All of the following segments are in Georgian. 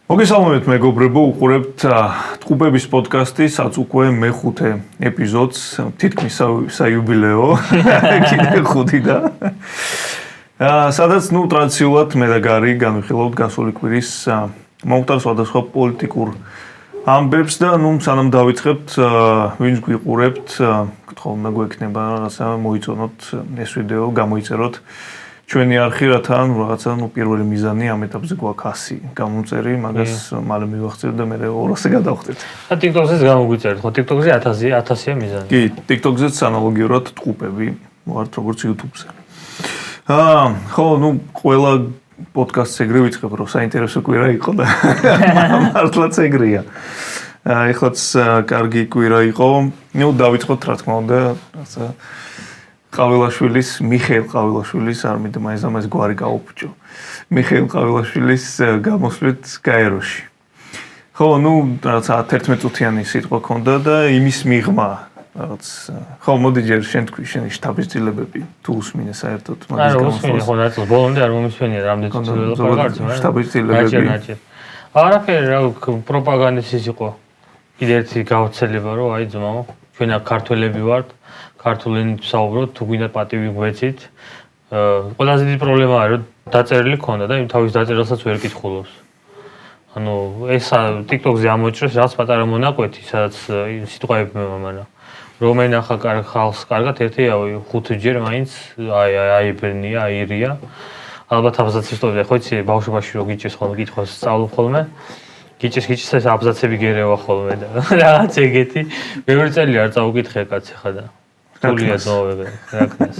მოგესალმებით მეგობრებო, უყურებთ ტყუპების პოდკასტის უკვე მე-5 ეპიზოდს, თითქმის საიუბილეო, კიდე 5 და სადაც ტრადიციულად მე და გარი განვიხილავთ გასული კვირის მომხდარ სხვადასხვა პოლიტიკურ ამბებს და სანამ დავიწყებთ, ვინც გვიყურებთ, გთხოვნა გვექნება რაღაცა მოიწონოთ ეს ვიდეო, გამოიწეროთ ჩვენი არხი, რათა რაღაცა პირველი მიზანი ამ ეტაპზე გვაქვს 100 გამომწერი, მაგას მალე მივახცევთ და მე 200-ზე გადავხდეთ. TikTok-ზეც გამოგვიწერეთ, ხო TikTok-ზე 1000-ია მიზანი. კი, TikTok-ზეც ანალოგიურად ტყუპები ვართ როგორც YouTube-ზე. ხო, ყველა პოდკასტს ეგრე ვიწყებ, რომ საინტერესო კვირა იყო და მართლაც ეგრეა. ეხლაც კარგი კვირა იყო. დავიწყოთ რა თქმა უნდა, რაცა მიხეილ ყავილაშვილის არ მინდა მაინც ამას გვარი გაუფუჭო. მიხეილ ყავილაშვილის გამოსვლით გაეროში. ხო, რაღაცა 11 წუთიანი სიტყვა ქონდა და იმის მიღმა რაღაც ხო მოდი ჯერ შენ თქვი შენი შტაბის დილებები თუ უსმინე საერთოდ მაგის გამოსვლას. ხო, ნაწილ ბოლომდე არ მომისმენია რამდენი წუთი ველაპარაკობ. შტაბის დილებები. არაფერი რა პროპაგანდის ის იყო. კიდე ერთი გავრცელება რომ აი ძმაო, ჩვენ აქ ქართველები ვართ. ქართული ენით ვსაუბრობთ, თუ გვინდა პატივი გვეცით. ყველაზე დიდი პრობლემაა რომ დაწერილი ქონდა და იმ თავის დაწერილსაც ვერ კითხულობს. ანუ ეს TikTok-ზე ამოჭრეს რაც პატარა მონაკვეთი, სადაც სიტყვები მომანა. რომ ენახა ხალხს კარგად ერთია 5ჯერ მაინც აიბერნია, აირია. ალბათ აბზაცისტოვია, ხო იცი, ბავშვობაში რო გიჭირს ხოლმე კითხვას სწავლობ ხოლმე. გიჭირს ეს აბზაცები გერევა ხოლმე და რაღაც ეგეთი. მეორე წელი არ წავუკითხე კაცი ხა და თულია ძოვები, რა ქნას.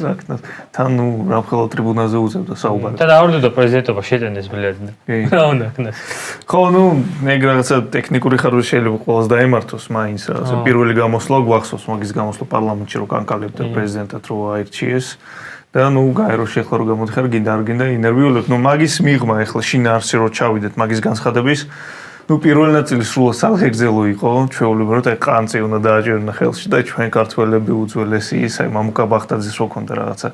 თან რა მხოლოდ ტრიბუნაზე უძებდა საუბარს. და დაავდოდა პრეზიდენტობა შეტენეს ბლედნე. რა უნდა ქნას. ხო, ეგ რაღაცა ტექნიკური ხარვი შეიძლება ყველას დაემართოს, მაინც რაღაცა პირველი გამოსვლა გვახსოვს, მაგის გამოსვლა პარლამენტში რო კანკალებდა პრეზიდენტად რო აირჩიეს. და გაეროში ახლა რო გამოდიხარ, გინდა არ გინდა ინტერვიულებ, მაგის მიღმა ახლა შინაარსი რო ჩავიდეთ მაგის განცხადების პირველი ნაწილი სრულად სამხეგრძელო იყო, ჩვეულებრივ რომ ყანწი უნდა დააჭერნა ხელში და ჩვენ ქართველები უძველესი ის აი მამუკა ბახტაძის რო ქონდა რაღაცა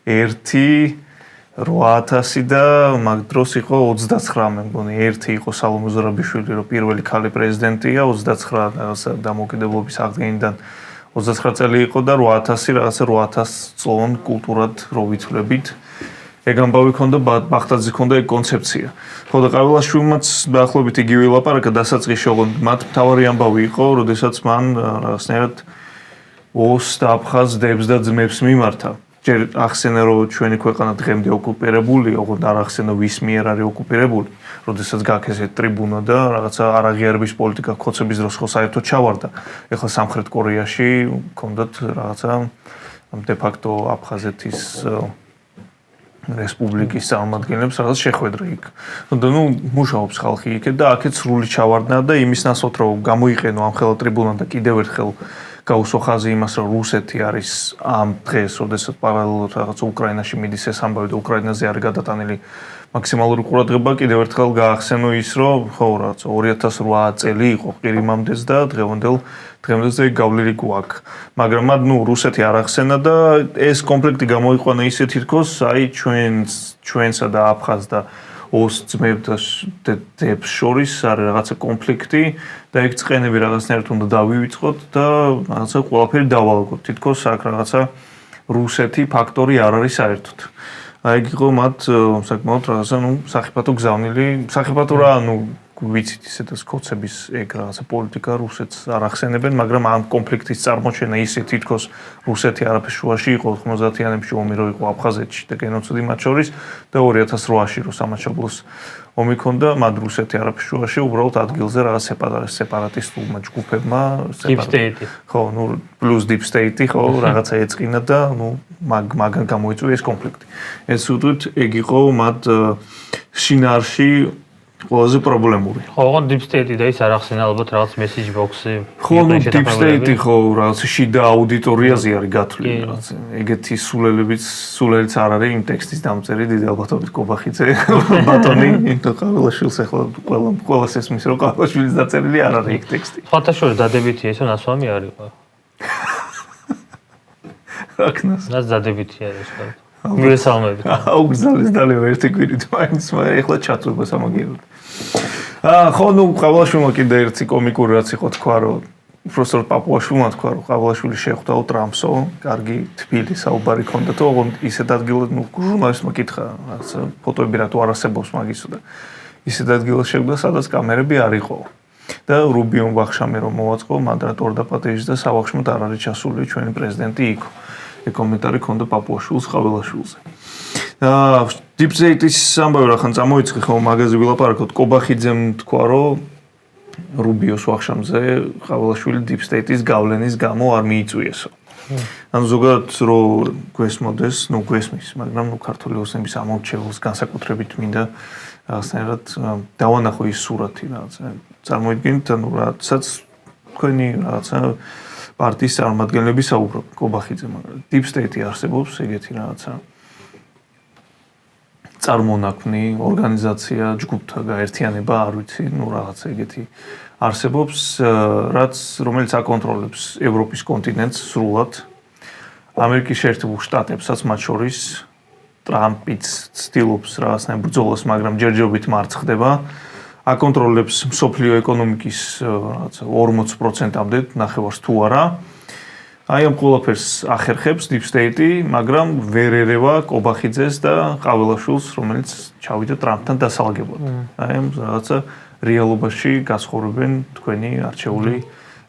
1-8000 და მაგ დროს იყო 29 მე მგონი 1 იყო სალომე ზურაბიშვილი რომ პირველი ქალი პრეზიდენტია 29 რაღაცა დამოუკიდებლობის აღდგენიდან 29 წელი იყო და 8000 რაღაცა 8000 წლოვან კულტურად რო ვიცვლებით ეგ ამბავი ქონდა ბახტაძის ქონდა ეგ კონცეფცია. ხო და ყავილაშვილმაც დაახლოებით იგივე ლაპარაკა დასაწყისში, ოღონდ მათ მთავარი ამბავი იყო, როდესაც მან რაღაცნაირად ოს და აფხაზებს და ძმებს მიმართა. ჯერ ახსენა რომ ჩვენი ქვეყანა დღემდე ოკუპირებულია, ოღონდ არ ახსენა ვის მიერ არის ოკუპირებული. როდესაც გაქვს ეს ტრიბუნა და რაღაცა არაღიარების პოლიტიკა ხოცების დროს ხო საერთოდ ჩავარდა. ეხლა სამხრეთ კორეაში ქონდათ რაღაცა de facto აფხაზეთის რესპუბლიკის წარმომადგენლებს რაღაც შეხვედრა იქ. და მუშაობს ხალხი იქეთ და აქეთ სრული ჩავარდნა და იმის ნაცვლად რომ გამოიყენო ამ ხელა ტრიბუნა და კიდევ ერთხელ გაუსვა ხაზი იმას რომ რუსეთი არის ამ დღეს, როდესაც პარალელურად რაღაც უკრაინაში მიდის ეს ამბავი და უკრაინაზე არის გადატანილი მაქსიმალური ყურადღება, კიდევ ერთხელ გაახსენო ის რომ ხო რაღაც 2008 წელი იყო ყირიმამდეც და დღემდე გავლილი გვაქვს. მაგრამ რუსეთი არ ახსენა და ეს კონფლიქტი გამოიყვანა ისე თითქოს აი ჩვენსა და აფხაზ და ოს ძმებს შორის არის რაღაცა კონფლიქტი და ეგ წყენები რაღაცნაირად უნდა დავივიწყოთ და რაღაცა ყველაფერი დავალგოთ. თითქოს აქ რაღაცა რუსეთი ფაქტორი არ არის საერთოდ. აი ეგ იყო მათ საკმაოდ რაღაცა სახიფათო გზავნილი, სახიფათო რა ვიცით ისედაც კოცების ეგ რაღაცა პოლიტიკა რუსეთს არ ახსენებენ, მაგრამ ამ კონფლიქტის წარმოჩენა ისე თითქოს რუსეთი არაფერს შუაში იყო 90-იანებში ომი რო იყო აფხაზეთში და გენოციდი მათ შორის და 2008-ში რო სამაჩაბლოს ომი ქონდა, მათ რუსეთი არაფერს შუაში უბრალოდ ადგილზე რაღაც სეპარატისტულმა ჯგუფებმა ხო, პლუს deep state ხო, რაღაცა ეწყინა და მაგან გამოიწვია ეს კონფლიქტი. ეს უდვით ეგ იყო მათ შინაარსში ყველაზე პრობლემური. ხო, ოღონდ deep state და ის არ ახსენა ალბათ რაღაც message box-ი. ხო, deep state ხო, რაღაც შიდა აუდიტორიაზე არის გათვლილი რაღაც. ეგეთი სულელიც არ არის იმ ტექსტის დამწერი დიდი ალბათობით კობახიძე ბატონი, ყავილაშვილს ახლა ყველას ესმის რომ ყავილაშვილის დაწერილი არ არის ეგ ტექსტი. სხვათა შორის დადებითია ისო ნასვამი არ იყო. რა ქნას? რაც დადებითია ეს ხო. მოგესალმებით. აუგზალის დალევა ერთი კვირით მაინც, მაგრამ ეხლა ჩაწვება სამაგიეროდ. ხო, ნუ ყავალაშვილმა კიდე ერთი კომიკური რაც იყო თქვა, რომ პროფესორ პაპუაშვილმა თქვა, რომ ყავალაშვილი შეხვდაო ტრამპსო, კარგი თბილი საუბარი ჰქონდათო, ოღონდ ისეთ ადგილად, ნუ ჟურნალისტმა კითხა, რაც ფოტოები რატო არ არსებობს მაგისო და ისეთ ადგილას შეხვდა, სადაც კამერები არ იყო. და რუბიომ ვახშამი რომ მოვაწყო, მადრატორ და პატეჟს და სავახშმოდ არ არის ჩასული ჩვენი პრეზიდენტი იქ. ეგ კომენტარი ჰქონდა პაპუაშვილს ყავალაშვილზე. Deep State-ის ამბავი რახან წამოიწყი ხო მაგაზე ვილაპარაკოთ კობახიძემ თქვა რომ რუბიოს ვახშამზე ყავალაშვილი Deep State-ის გავლენის გამო არ მიიწვიესო. ანუ ზოგადად რომ გვესმოდეს, ნუ გვესმის, მაგრამ ნუ ქართული ოცნების ამორჩეულს განსაკუთრებით მინდა რაღაცნაირად დავანახო ის სურათი რაღაც. წარმოიდგინეთ, ანუ რაღაცაც თქვენი რაღაცა პარტიის წარმომადგენლები საუბრობ კობახიძე, მაგრამ Deep State-ი არსებობს ეგეთი რაღაცა წარმონაქმნი ორგანიზაცია, ჯგუფთა გაერთიანება, არ ვიცი, ნუ რაღაც ეგეთი არსებობს, რომელიც აკონტროლებს ევროპის კონტინენტს სრულად. ამერიკის შეერთებულ შტატებსაც მათ შორის ტრამპიც ცდილობს რაღაცნაირ ბრძოლას, მაგრამ ჯერჯერობით მარცხდება. აკონტროლებს მსოფლიო ეკონომიკის რაღაცა 40%-მდე, ნახევარს თუ არა. აი ამ ყველაფერს ახერხებს Deep State-ი, მაგრამ ვერ ერევა კობახიძეს და ყავალაშვილს, რომელიც ჩავიდა ტრამპთან დასალაგებლად. აი ამ რაღაცა რეალობაში გასხორებენ თქვენი არჩეული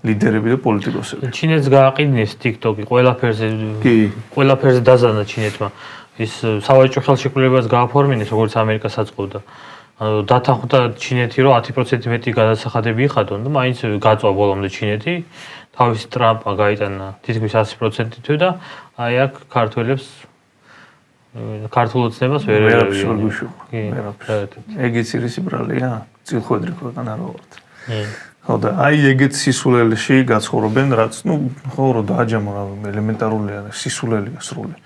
ლიდერები და პოლიტიკოსები. ჩინეთს გააყინეს TikTok-ი, ყველაფერზე დაზიანდა ჩინეთმა. ის სავაჭრო ხელშეკრულებას გააფორმინეს, როგორც ამერიკას აწყობდა. ანუ დათანხმდა ჩინეთი, რომ 10% მეტი გადასახადები იხადონ და მაინც გაწვა ბოლომდე ჩინეთი. თავის ტრამპმა გაიტანა თითქმის 100%-ით და აი აქ ქართველებს ქართულ ოცნებას ვერ ერევიან. ეგეც ირისი ბრალია, წილხვედრი ქვეყანა რა ვართ. ხო და აი ეგეთ სისულელეში გაცხოვრობენ, რაც ნუ ხო რომ დააჯამო რა ელემენტარულია, სისულელია სრული.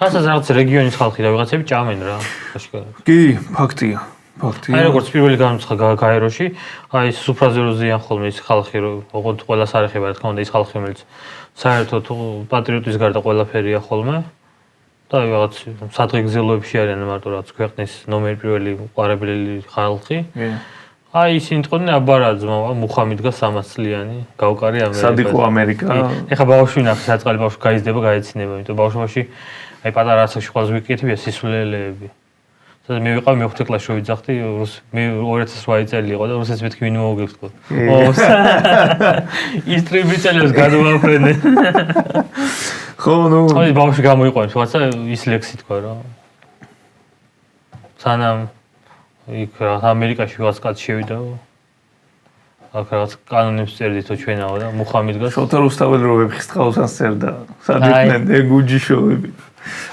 რასაც რაღაც რეგიონის ხალხი და ვიღაცები ჭამენ რა, აშკარად. კი, ფაქტია. აი როგორც პირველი განუცხა გაეროში, აი სუფრაზე რო ზიან ხოლმე ის ხალხი, ოღონდ ყველას არ ეხება, რა თქმა უნდა, ის ხალხი, რომელიც საერთოდ პატრიოტის გარდა ყველაფერია ხოლმე. და რაღაც სადღეგრძელოებში არიან მარტო რაც ქვეყნის ნომერ პირველი უყარებელი ხალხი. აი ისინი თქონდნენ აბარაძმა, მუხა მიდგა 300 წლიანი, გავკარი ამერიკა. სად იყო ამერიკა? ეხლა ბავშვი ნახე, საწყალი ბავშვი გაიზრდება, გაეცინება, იმიტომ ბავშვობაში აი პატარა ასაკში ყველაზე ვიკეთებია სისულელეები. მე ვიყავ მე-5 კლასში ვიძახდი, მე 2008 წელი იყო და რუსეთს მეთქი ვინ მოვგებს თქო. ის ტრიბიცელებს გადავაფრენე. ხო, ნუ აი ბავშვი გამოიყვანს, რაღაცა ის ლექსი თქვა რა. სანამ იქ ამერიკაში ვიღაც კაცი შევიდა. აქ რაღაც კანონებს წერდითო ჩვენაო და მუხა მიდგას. შოთა რუსთაველი რო ვებხის წყალსაც წერდა. სად იყვნენ ეგ უჯიშოები.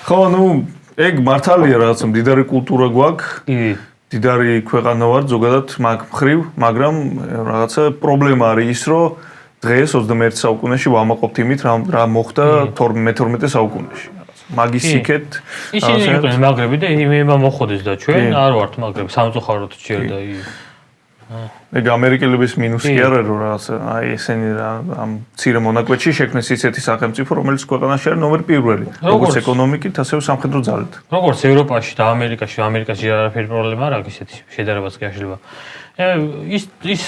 ხო, ნუ ეგ მართალია რაღაც მდიდარი კულტურა გვაქვს. კი. მდიდარი ქვეყანა ვარ ზოგადად მაგ მხრივ, მაგრამ რაღაცა პრობლემა არის ის, რომ დღეს 21 საუკუნეში ვამაყობთ იმით, რა მოხდა 12 საუკუნეში. მაგის სიკეთ ისინი იყვნენ მაგრები და იმება მოხდეს და ჩვენ არ ვართ მაგრები, სამწუხაროდ ჭირდა ის. ეგ ამერიკელების მინუსი კი არა რომ რაღაც აი ესენი ამ ცირე მონაკვეთში შექმნეს ისეთი სახელმწიფო რომელიც ქვეყანაში არის ნომერ პირველი როგორც ეკონომიკით ასევე სამხედრო ძალით როგორც ევროპაში და ამერიკაში არაფერი პრობლემა არ აქვს ისეთი შედარებაც კი შეიძლება ის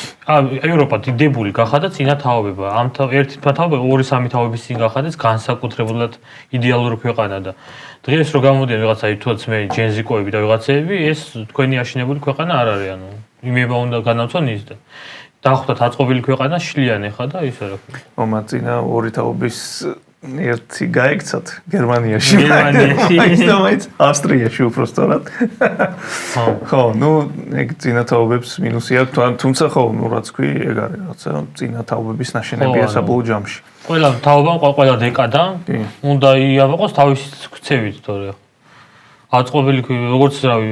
ევროპა დიდებული გახადა წინა თაობება ამ ერთი თაობა 2-3 თაობების წინ გახადეს განსაკუთრებულად იდეალური ქვეყანა და დღეს რო გამოდიან ვიღაცა თუნდაც მე ჯენზიკოები და ვიღაცები ეს თქვენი აშენებული ქვეყანა არ არის ანუ იმება უნდა განავცონ ის და დახვდათ აწყობილი ქვეყანა შლიან ეხა და ის არა. მომაწინა 2 თაობის ერთი გაიქცათ გერმანიაში. ის დამაიც ავსტრიაში უბრალოდ. ხო, ნუ ეგ წინა თაობებს მინუსი აქვს, თუმცა ხო, ნუ რაც ქვი, ეგ არის რაღაცა წინა თაობების ნაშენებია საბოლოო ჯამში. ყველა თაობამ, ყველა დეკადამ უნდა იავაყოს თავისი ქცევით, თორე აწყობილი როგორც რავი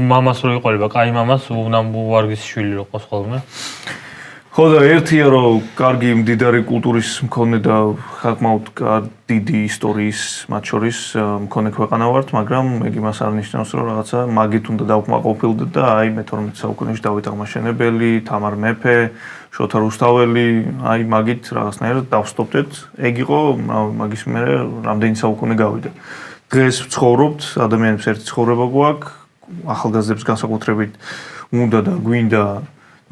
მამას რო იყოლება, კაი მამას ვარგის შვილი რო ყავს ხოლმე. ხო და ერთია რომ კარგი მდიდარი კულტურის მქონე და ხალხმაოდ დიდი ისტორიის მათ შორის მქონე ქვეყანა ვართ, მაგრამ ეგ იმას არ ნიშნავს რომ რაღაცა მაგით უნდა დავკმაყოფილდეთ და აი მე-12 საუკუნეში დავით აღმაშენებელი, თამარ მეფე, შოთა რუსთაველი, აი მაგით რაღაცნაირად დავსტოპდეთ. ეგ იყო მაგის მერე რამდენი საუკუნე გავიდა. დღეს ვცხოვრობთ, ადამიანებს ერთი ცხოვრება გვაქვს, ახალგაზრდებს განსაკუთრებით უნდა და გვინდა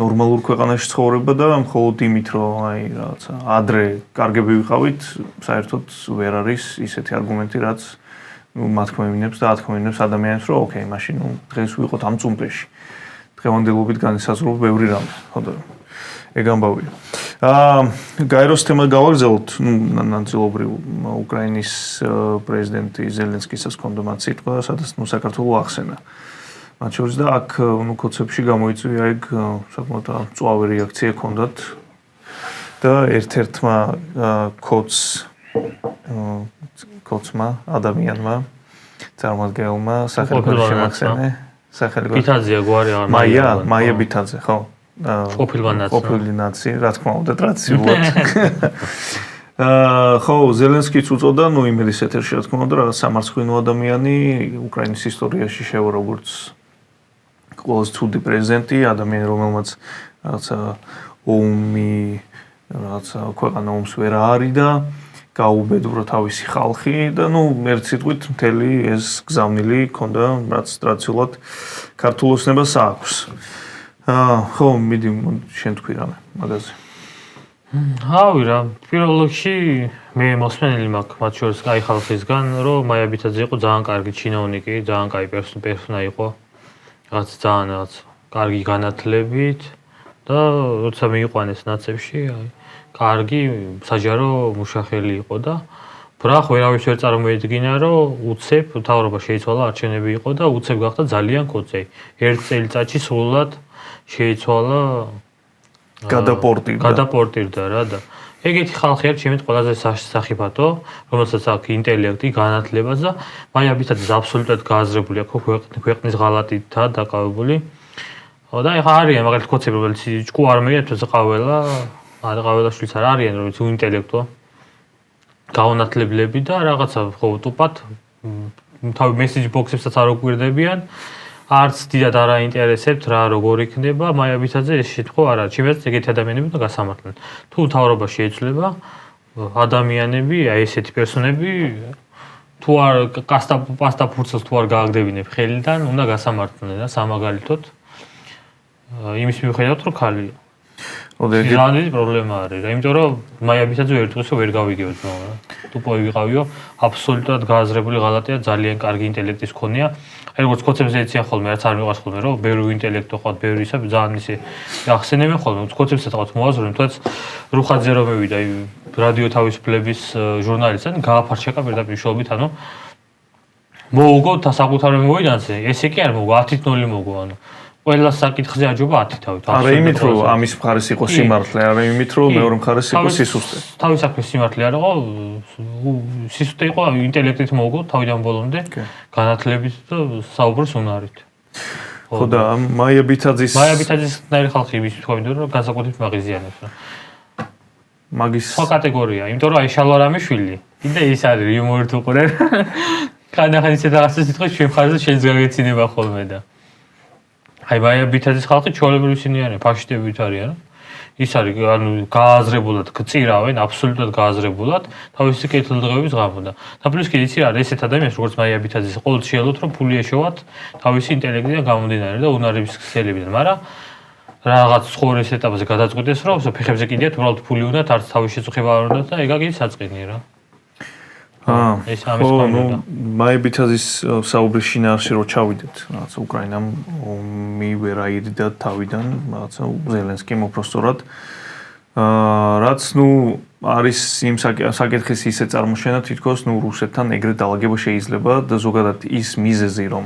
ნორმალურ ქვეყანაში ცხოვრება და მხოლოდ იმით რომ აი რაღაცა ადრე კარგები ვიყავით, საერთოდ ვერ არის ისეთი არგუმენტი, რაც მათქმევინებს და ათქმევინებს ადამიანებს, რომ ოკეი, მაშინ დღეს ვიყოთ ამ წუმპეში. დღევანდელობით განისაზღვრება ბევრი რამე, ხო და ეგ ამბავია. გაეროს თემა გავაგზავნოთ, ნაწილობრივ უკრაინის პრეზიდენტი ზელენსკისაც ჰქონდა მათ სიტყვა, სადაც საქართველოს ახსენა. მათ შორის და აქ კოცებში გამოიწვია ეგ საკმაოდ მწვავე რეაქცია ჰქონდათ და ერთ-ერთმა კოცმა ადამიანმა წარმომადგენელმა სახელმწიფო შემახსენე სახელმწიფო ბითაძეა გვარი არ მაია ბითაძე ხო ყოფილი ნაცი რა თქმა უნდა ტრადიციულად ხო ზელენსკიც უწოდა ნუ იმედის ეთერში რა თქმა უნდა რაღაც სამარცხვინო ადამიანი უკრაინის ისტორიაში შევა როგორც ყველაზე ცუდი პრეზიდენტი ადამიანი რომელმაც რაღაცა ომი რაღაცა ქვეყანა ომს ვერ არის და გაუბედურა თავისი ხალხი და ნუ ერთ სიტყვით მთელი ეს გზავნილი ქონდა რაც ტრადიციულად ქართულ ოცნებას აქვს. ხო, მიდი შენ თქვი რამე მაგაზე. ავი რა, პირველ რიგში მე მოსმენელი მაქვს მათ შორის კაი ხალხისგან, რომ მაია ბითაძე იყო ძალიან კარგი ჩინოვნიკი, ძალიან კაი პერსონა იყო. რაც ძალიან კარგი განათლებით და როცა მიიყვანეს ნაცებში, აი კარგი საჯარო მუშახელი იყო და ბრახ ვერავის ვერ წარმოედგინა რომ უცებ მთავრობა შეიცვალა არჩევნები იყო და უცებ გახდა ძალიან კოწე. ერთ წელიწადში სრულად შეიცვალა გადაპორტირდა რა და ეგეთი ხალხი არის ჩემით ყველაზე სახიფათო, რომელსაც აქვს ინტელექტი, განათლება და მაია ბითაძე აბსოლუტურად გააზრებული აქვს ქვეყნის ღალატითა დაკავებული. და ეხა არიან მაგალითად კოცები, რომელიც ჭკუ არ მეერთვეს ყაველაშვილს არ არიან, რომელიც უინტელექტო გაუნათლებლები და რაღაცა ხო ტუპად თავი მესეჯ ბოქსებსაც არ უკვირდებიან. არც დიდად არ აინტერესებთ რა როგორ იქნება, მაია ბითაძე ეს შეთქო არ არის. ჩემს ეგეთი ადამიანები უნდა გასამართლონ. თუ მთავრობა შეეცვლება ადამიანები, აი ესეთი პერსონები თუ არ პასტა ფურცელს თუ არ გააგდებინებ ხელიდან, უნდა გასამართლონ და სამაგალითოდ იმის მიუხედავად რომ ხალია. ოდეგი პრობლემა არის რა, იმიტომ რომ მაია ბითაძე ერთ დღესო ვერ გავიგებთ რა. ტუპო ვიყავიო, აბსოლუტურად გააზრებული ღალატია, ძალიან კარგი ინტელექტის მქონეა. როგორც კოცებს ეციან ხოლმე, რაც არ მიყვარს ხოლმე, რომ ბევრი ინტელექტო ყავთ, ბევრი ისა ძალიან ისე ახსენებენ ხოლმე, კოცებსაც ყავთ მოაზროვნე, თუმცა რუხაძე რომ მევიდა რადიო თავისუფლების ჟურნალისტად, გააფარჩაკა პირდაპირ შოობით, ანუ მოუგო საკუთარი მოიდანზე, ესე კი არ მოუგო 10-0 მოუგო, ანუ ყველა საკითხზე აჯობა 10 თავით. არა იმით რომ ამის მხარეს იყო სიმართლე, არა იმით რომ მეორე მხარეს იყო სისუსტე. თავის საქმის სიმართლე არ იყო, სისუსტე იყო ინტელექტით მოუგო თავიდან ბოლომდე, განათლებით და საუბრის უნარით. ხო და მაია ბითაძის ნაირი ხალხი იმის თქვენდო რომ განსაკუთრებით მაღიზიანებს რა. მაგის სხვა კატეგორია, იმიტომ რომ აი შალვა რამიშვილი, კიდე ის არის იუმორით უყურებ. კანახან ისე რაღაცა სიტყვის ჩვენ ხარზე შენს გაგეცინება ხოლმე და აი მაია ბითაძის ხალხი ჩვეულებრივი ისინი არიან, ფაშისტებიც არიან. ის არის ანუ გააზრებულად გწირავენ, აბსოლუტურად გააზრებულად თავისი კეთილდღეობის გამო და პლუს კიდე იცი რა, ესეთ ადამიანს როგორც მაია ბითაძის ყოველთვის შეელოთ რომ ფული ეშოვათ თავისი ინტელექტიდან გამომდინარე და უნარების ქსელებიდან, მაგრამ რაღაც ცხოვრების ეტაპზე გადაწყვეტეს რომ ფეხებზე კიდეათ უბრალოდ ფული უნდათ, არც თავის შეწუხება არ უნდათ და ეგ აგიც საწყინია რა. ეს ამის კონტექსტი. მაია ბითაძის საუბრის შინაარსი რო ჩავიდეთ, რაღაც უკრაინამ ვერ აირიდა თავიდან, რაღაც ზელენსკიმ უпростоრად. რაც ნუ არის იმ საკითხის ისე წარმოშენა თითქოს ნუ რუსეთთან ეგრეთ დალაგება შეიძლება და ზოგადად ის მიზეზი რომ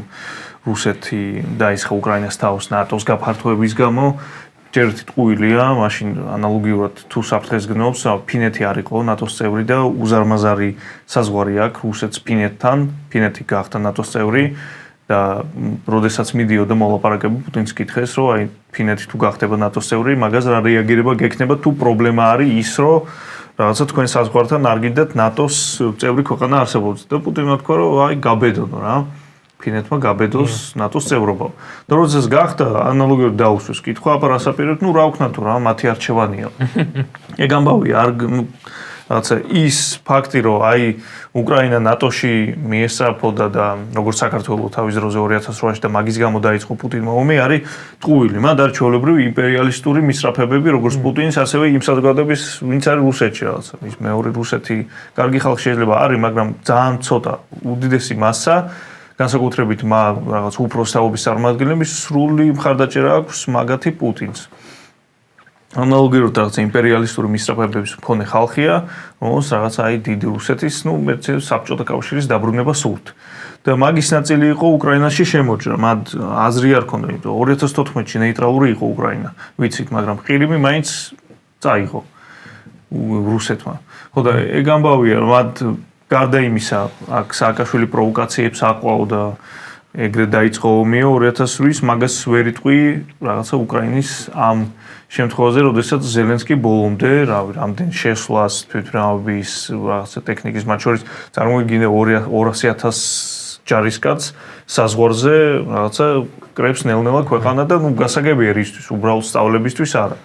რუსეთი დაისხა უკრაინას თავს ნატოს გაფართოების გამო ჯერ ტყუილია, მაშინ ანალოგიურად თუ საფრთხეს გნობს, ფინეთი არ იყო ნატოს წევრი და უზარმაზარი საზღვარი აქვს რუსეთს ფინეთთან, ფინეთი გახდა ნატოს წევრი და როდესაც მიდიოდა მოლაპარაკება პუტინს კითხეს, რომ აი ფინეთი თუ გახდება ნატოს წევრი, მაგას რა რეაგირება გექნება თუ პრობლემა არის ის, რომ რაღაცა თქვენ საზღვართან არ გიდათ ნატოს წევრი ქვეყანა არსებობს და პუტინმა თქვა, რომ აი გაბედონო რა. ფინეთმა გაბედოს ნატოს წევრობა. და როდესაც გახდა ანალოგიურად დაუსვეს კითხვა, აბა რასაპირებთ, ნუ რა ვქნა თუ რა, მათი არჩევანია. ეგ ამბავი არ რაღაცა ის ფაქტი, რომ აი უკრაინა ნატოში მიესწრაფოდა და როგორც საქართველოს თავის დროზე 2008-ში და მაგის გამო დაიწყო პუტინმა ომი, არის ტყუილი. მათ არის ჩვეულებრივი იმპერიალისტური მისწრაფებები, როგორც პუტინის, ასევე იმ საზოგადოების, ვინც არის რუსეთში რაღაცა. ის მეორე რუსეთი კარგი ხალხი შეიძლება არის, მაგრამ ძალიან ცოტა უდიდესი მასა განსაკუთრებით რაღაც უპროსტაობის წარმომადგენლების სრული მხარდაჭერა აქვს მაგათი პუტინს. ანალოგიურად რაღაც იმპერიალისტური მისწრაფებების მქონე ხალხია, რომელს რაღაც აი დიდი რუსეთის, საბჭოთა კავშირის დაბრუნება სურთ. და მაგის ნაწილი იყო უკრაინაში შემოჭრა. მათ აზრი არ ქონდა, 2014-ში ნეიტრალური იყო უკრაინა. ვიცით, მაგრამ ყირიმი მაინც წაიღო რუსეთმა. ხო და ეგ ამბავია, რომ მათ გარდა იმისა, აქ სააკაშვილი პროვოკაციებს აყვავდა, ეგრე დაიწყო ომი 2008-ის, მაგას ვერ იტყვი რაღაცა უკრაინის ამ შემთხვევაზე, როდესაც ზელენსკი ბოლომდე, რამდენ შესვლას თვითმფრინავების რაღაცა ტექნიკის მათ შორის წარმოგიდგინე 200,000 ჯარისკაცს საზღვარზე რაღაცა კრებს ნელ-ნელა ქვეყანა და გასაგებია რისთვის, უბრალოდ სწავლებისთვის არა.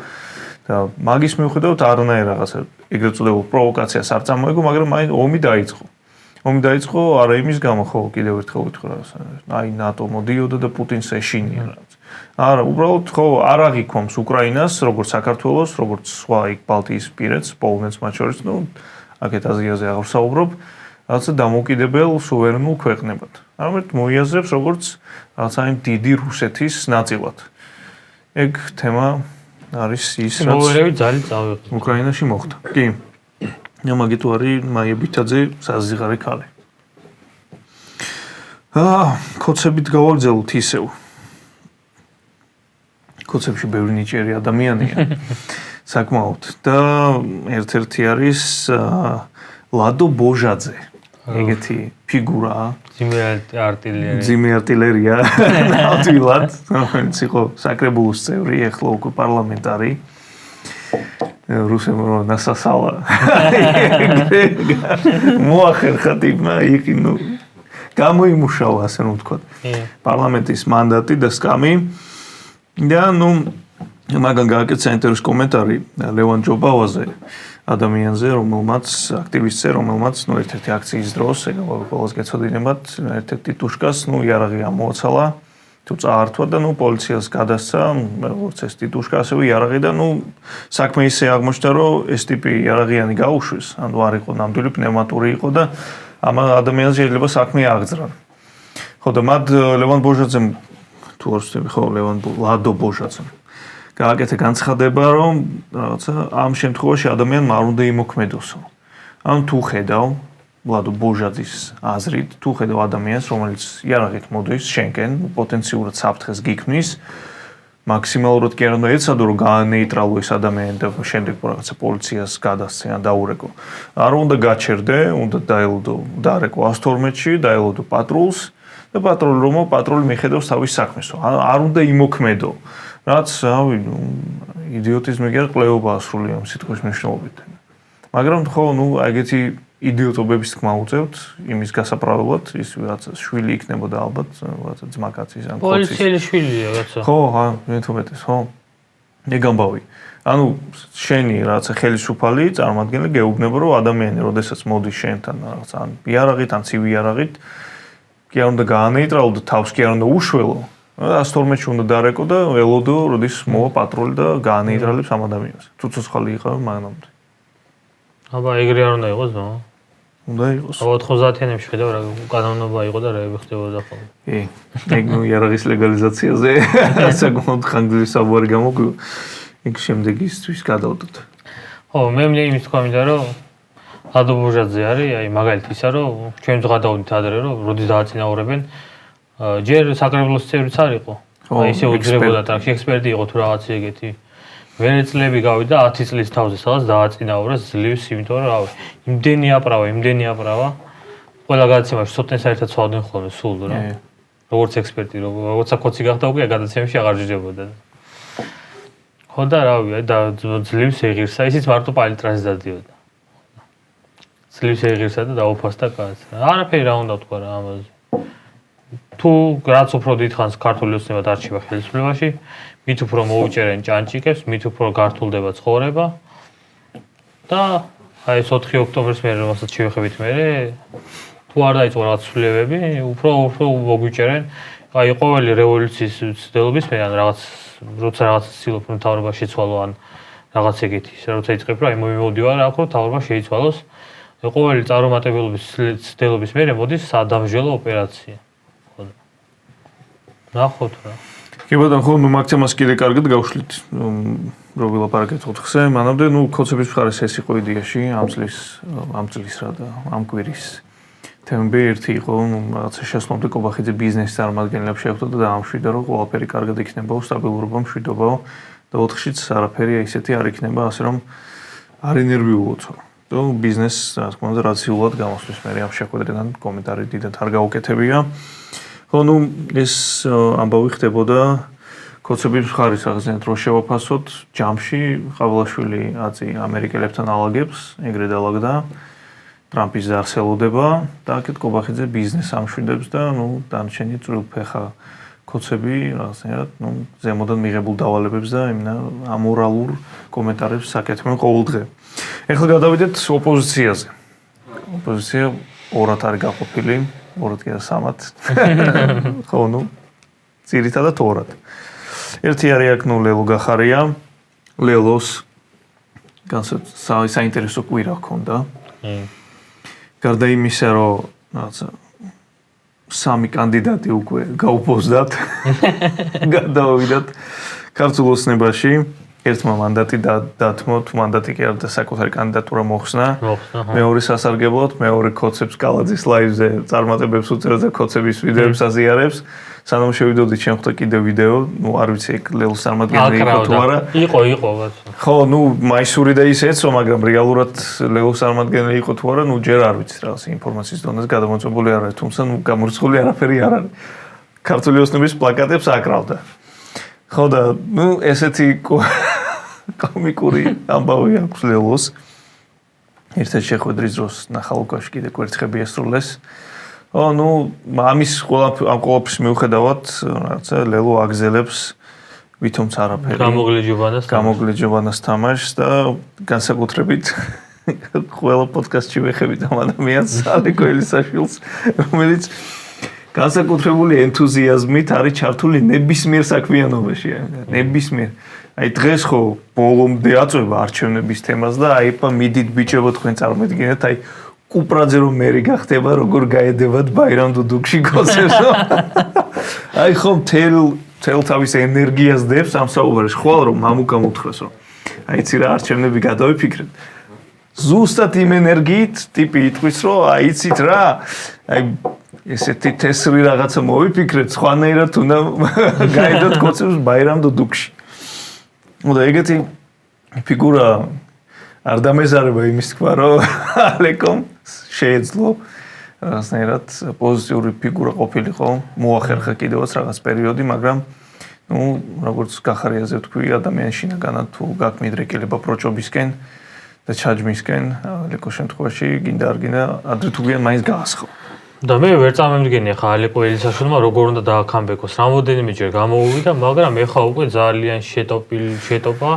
და მაგის მიუხედავად არანაირ რაღაცა ეგრეთ წოდებულ პროვოკაციას არ წამოეგო, მაგრამ აი ომი დაიწყო. ომი დაიწყო არა იმის გამო, ხო, კიდევ ერთხელ ვიტყვი რაღაცა. აი ნატო მოდიოდა და პუტინს ეშინია რაღაც. არა, უბრალოდ ხო არ აღიქვამს უკრაინას, როგორც საქართველოს, როგორც სხვა იქ ბალტიისპირეთს, პოლონეთს მათ შორის, აქეთ აზიაზე აღარ ვსაუბრობ, რაღაცა დამოუკიდებელ სუვერენულ ქვეყნებად. არამედ მოიაზრებს როგორც რაღაცა იმ დიდი რუსეთის ნაწილად. ეგ თემა არის ის, რაც მოერევი ძალით წავიღო. უკრაინაში მოხდა. კი. მაგით არის მაია ბითაძე საზიღარი ქალი. კოცებით გავაგზავნოთ ისევ. კოცებში ბევრი ნიჭიერი ადამიანია. საკმაოდ. და ერთ-ერთი არის ლადო ბოჟაძე. ეგეთი ფიგურაა. ძიმე არტილერია. ნამდვილად, რომელიც იყო საკრებულოს წევრი, ეხლა უკვე პარლამენტარი. რუსებმა ნასასალა. მოახერხა ტიპმა იქ გამოიმუშავა, ასე ვთქვათ. პარლამენტის მანდატი და სკამი. და მაგან გააკეთა ინტერვიუს კომენტარი ლევან ჯობავაზე, ადამიანზე, რომელმაც აქტივისტზე, რომელმაც ერთ-ერთი აქციის დროს, ეგ ყველას გეცოდინებათ, ერთ-ერთი ტიტუშკას, იარაღი ამოაცალა, თუ წაართვა და პოლიციას გადასცა, როგორც ეს ტიტუშკა, ასევე იარაღი და საქმე ისე აღმოჩნდა, რომ ეს ტიპი იარაღიანი გაუშვეს, ანუ არ იყო ნამდვილი პნევმატური იყო და ამ ადამიანს შეიძლება საქმე აღძრა. ხო და მათ ლევან ბოჟაძემ თუ არ ვცდები, ხო, ლადო ბოჟაძემ გააკეთა განცხადება, რომ რაღაცა ამ შემთხვევაში ადამიანმა არ უნდა იმოქმედოსო. ანუ თუ ხედავ ლადო ბოჟაძის აზრით, თუ ხედავ ადამიანს, რომელიც იარაღით მოდის შენკენ, პოტენციურად საფრთხეს გიქმნის, მაქსიმალურად კი არ უნდა ეცადო, რომ გაანეიტრალო ეს ადამიანი და შემდეგ რაღაცა პოლიციას გადასცე ან დაურეკო. არ უნდა გაჩერდე, უნდა დაელოდო, დაარეკო 112-ში, დაელოდო პატრულს და პატრული მიხედავს თავის საქმეს. არ უნდა იმოქმედო. რაც, იდიოტიზმი კი არ ყლეობაა სრული ამ სიტყვის მნიშვნელობით. მაგრამ ხო, ეგეთი იდიოტობების თქმა უწევთ იმის გასაправებლად, ის რაც შვილი იქნებოდა ალბათ, რაღაცა ძმაკაცის ან კოცის. პოლიციელი შვილია რაღაცა. ხო, მეთუმეტეს, ხო. ეგ ამბავი. ანუ შენი რაღაცა ხელისუფალი წარმომადგენელი გეუბნება, რომ ადამიანი, როდესაც მოდის შენთან რაღაცა ან იარაღით, ან ცივი იარაღით, კი არ უნდა გაანეიტრალო და თავს კი არ უნდა უშველო. 112-ში უნდა დაარეკო და ველოდო, როდის მოვა პატრული და გაანეიტრალებს ამ ადამიანს. თუ ცოცხალი იყავი მაგნამდე. აბა ეგრე არ უნდა იყოს, ნო? უნდა იყოს. აბა 90-იანებში ხედავ რა კანონობა იყო და რა ხდებოდა ხოლმე. კი. ეგ იარაღის ლეგალიზაციაზე საკმაოდ ხანგრძლივი საუბარი გამოგვივა. ეგ შემდეგისთვის გადავდოთ. ხო, მე იმის თქვა მინდა, რომ ლადო ბოჟაძე არის, აი მაგალითად ისა, რომ ჩვენ გადავდით ადრე, რომ როდის დააწინაურებენ, ჯერ საკრებულოს წევრიც არ იყო. აი ისე უძრებოდა და ექსპერტი იყო თუ რაღაც ეგეთი. ვერე წლები გავიდა 10 წლის თავზე სადაც დააწინაურა ძლივს, იმიტომ რომ იმდენი აპრავა. ყველა გადაცემაში სოფტენ საერთოდ ცვალდნენ ხოლმე სულ რა. როგორც ექსპერტი, როგორც კოცი გახდა უკვე გადაცემაში აღარ ჯიჯებოდა. ხო და და ძლივს ეღირსა, ისიც მარტო პალიტრაზე დადიოდა. ძლივს ეღირსა და დაუფასდა კაცს. არაფერი რა უნდა თქვა რა ამაზე. თუ რაც უფრო დიდხანს ქართული ოცნება დარჩება ხელისუფლებაში, მით უფრო მოუჭერენ ჭანჭიკებს, მით უფრო გართულდება ცხოვრება და აი ეს 4 ოქტომბრის მერე რომელსაც შევეხებით მერე თუ არ დაიწყო რაღაც ცვლილებები, უფრო მოგვიჭერენ. აი ყოველი რევოლუციის ცდილობის მე ან რაღაც როცა რაღაც ცდილობ რომ თავრობა შეცვალო ან რაღაც ეგეთი, როცა იწყებ რა მოვიმოდივარ აქ რომ თავრობა შეიცვალოს. ყოველი წარუმატებლობის ცდილობის მერე მოდის სადამსჯელო ოპერაცია. ხო. ნახოთ რა. კი ბატონო, ხო, მაგ თემას კიდე კარგად გავშლით, რომ ვილაპარაკეთ 4-ზე. მანამდე, კოცების მხარეს ეს იყო იდეაში, ამ წლის რა და ამ კვირის თემები ერთი იყო, რაღაცა შესვლამდე კობახიძე ბიზნესის წარმომადგენლებს შეხვდა და დაამშვიდა, რომ ყველაფერი კარგად იქნება, სტაბილურობა, მშვიდობაა და 4-შიც არაფერი ისეთი არ იქნება, ასე რომ არ ინერვიულოცო. და ბიზნესს, რა თქმა უნდა, რაციულად გამოსვლის მერე ამ შეხვედრიდან კომენტარი დიდად არ გაუკეთებია. ხო, ეს ამბავი ხდებოდა კოცების მხარის აღზენად რო შევაფასოთ, ჯამში ყავილაშვილი აწი ამერიკელებთან ალაგებს, ეგრე დაალაგდა. ტრამპის ზარს ელოდება და აქეთ კობახიძე ბიზნესს ამშვიდებს და დანარჩენი წვრილფეხა კოცები რაღაცნაირად ზემოდან მიღებულ დავალებებს და ამორალურ კომენტარებს საკეთებენ ყოველ დღე. ეხლა გადავიდეთ ოპოზიციაზე. ოპოზიცია ორად არის გაყოფილი, ორად კი არა სამად. ხო, ძირითადად ორად. ერთი არის აქ ლელო გახარია. ლელოს საინტერესო კვირა ჰქონდა. გარდა იმისა, რომ რაღაცა 3 კანდიდატი უკვე გაუფოსდათ, გადავიდათ ქართულ ოცნებაში, ერთმა მანდატი დათმოთ, მანდატი კი არა და საკუთარი კანდიდატურა მოხსნა. მეორე სასარგებლოდ, მეორე კოცებს კალაძის ლაივზე წარმატებებს უწევს და კოცების ვიდეოებს აზიარებს. სანამ შევიდოდი ჩემ ხვდა კიდე ვიდეო, არ ვიცი ეგ ლელოს წარმატებული იყო თუ არა. იყო ბაცო. ხო, მაისური და ის ეცო, მაგრამ რეალურად ლელოს წარმატებული იყო თუ არა, ჯერ არ ვიცი რაღაც ინფორმაციის დონეზე გადამოწმებული არ არის, თუმცა გამორიცხული არაფერი არ არის. ქართული ოცნების პლაკატებს აკრავდა. ხო და ესეთი კომიკური ამბავი აქვს ლელოს. ერთ-ერთ შეხვედრის დროს ნახალუკაში კიდე კვერცხები ესრულეს. ამის ყველაფრის მიუხედავად, რაღაცა ლელო აგზელებს ვითომც არაფერი. გამოგლეჯობანას თამაშს და განსაკუთრებით ყველა პოდკასტში ვეხებით ამ ადამიანს, ალეკო ელისაშვილს, რომელიც განსაკუთრებული ენთუზიაზმით არის ჩართული ნებისმიერ საქმიანობაში. ნებისმიერ. აი დღეს ხო ბოლომდე აწვევა არჩევნების თემას და აი მიდით ბიჭებო თქვენ წარმოედგინეთ, აი კუპრაძე რომ მერი გახდება, როგორ გაედებათ ბაირამ დუდუქში კოცებს. აი ხო თელ თავის ენერგიას დებს ამ საუბარში. ხვალ რომ მამუკამ უთხრეს რომ აი იცი რა არჩევნები გადავიფიქრეთ. ზუსტად იმ ენერგიით ტიპი იტყვის რომ აი იცით რა, აი ესეთი თესრი რაღაცა მოვიფიქრეთ, სხვანაირად უნდა გაედოთ კოცებს ბაირამ დუდუქში. და ეგეთი ფიგურა არ დამეზარება იმის თქვა რომ ალეკომ შეეძლო რაღაცნაირად პოზიტიური ფიგურა ყოფილიყო, მოახერხა კიდევაც რაღაც პერიოდი, მაგრამ როგორც გახარიაზე ვთქვი, ადამიანის შინაგანად თუ გაქმიდრეკილება პროჭობისკენ და ჩაჯმისკენ, ალეკოს შემთხვევაში გინდა არ გინდა ადრე თუ გვიან მაინც გაასხო. და მე ვერ წამემდგენია ხა ალეკო ელისაშვილმა როგორ უნდა დააქამბეკოს. რამოდენიმეჯერ გამოუვიდა, მაგრამ ეხა უკვე ძალიან შეტოპა.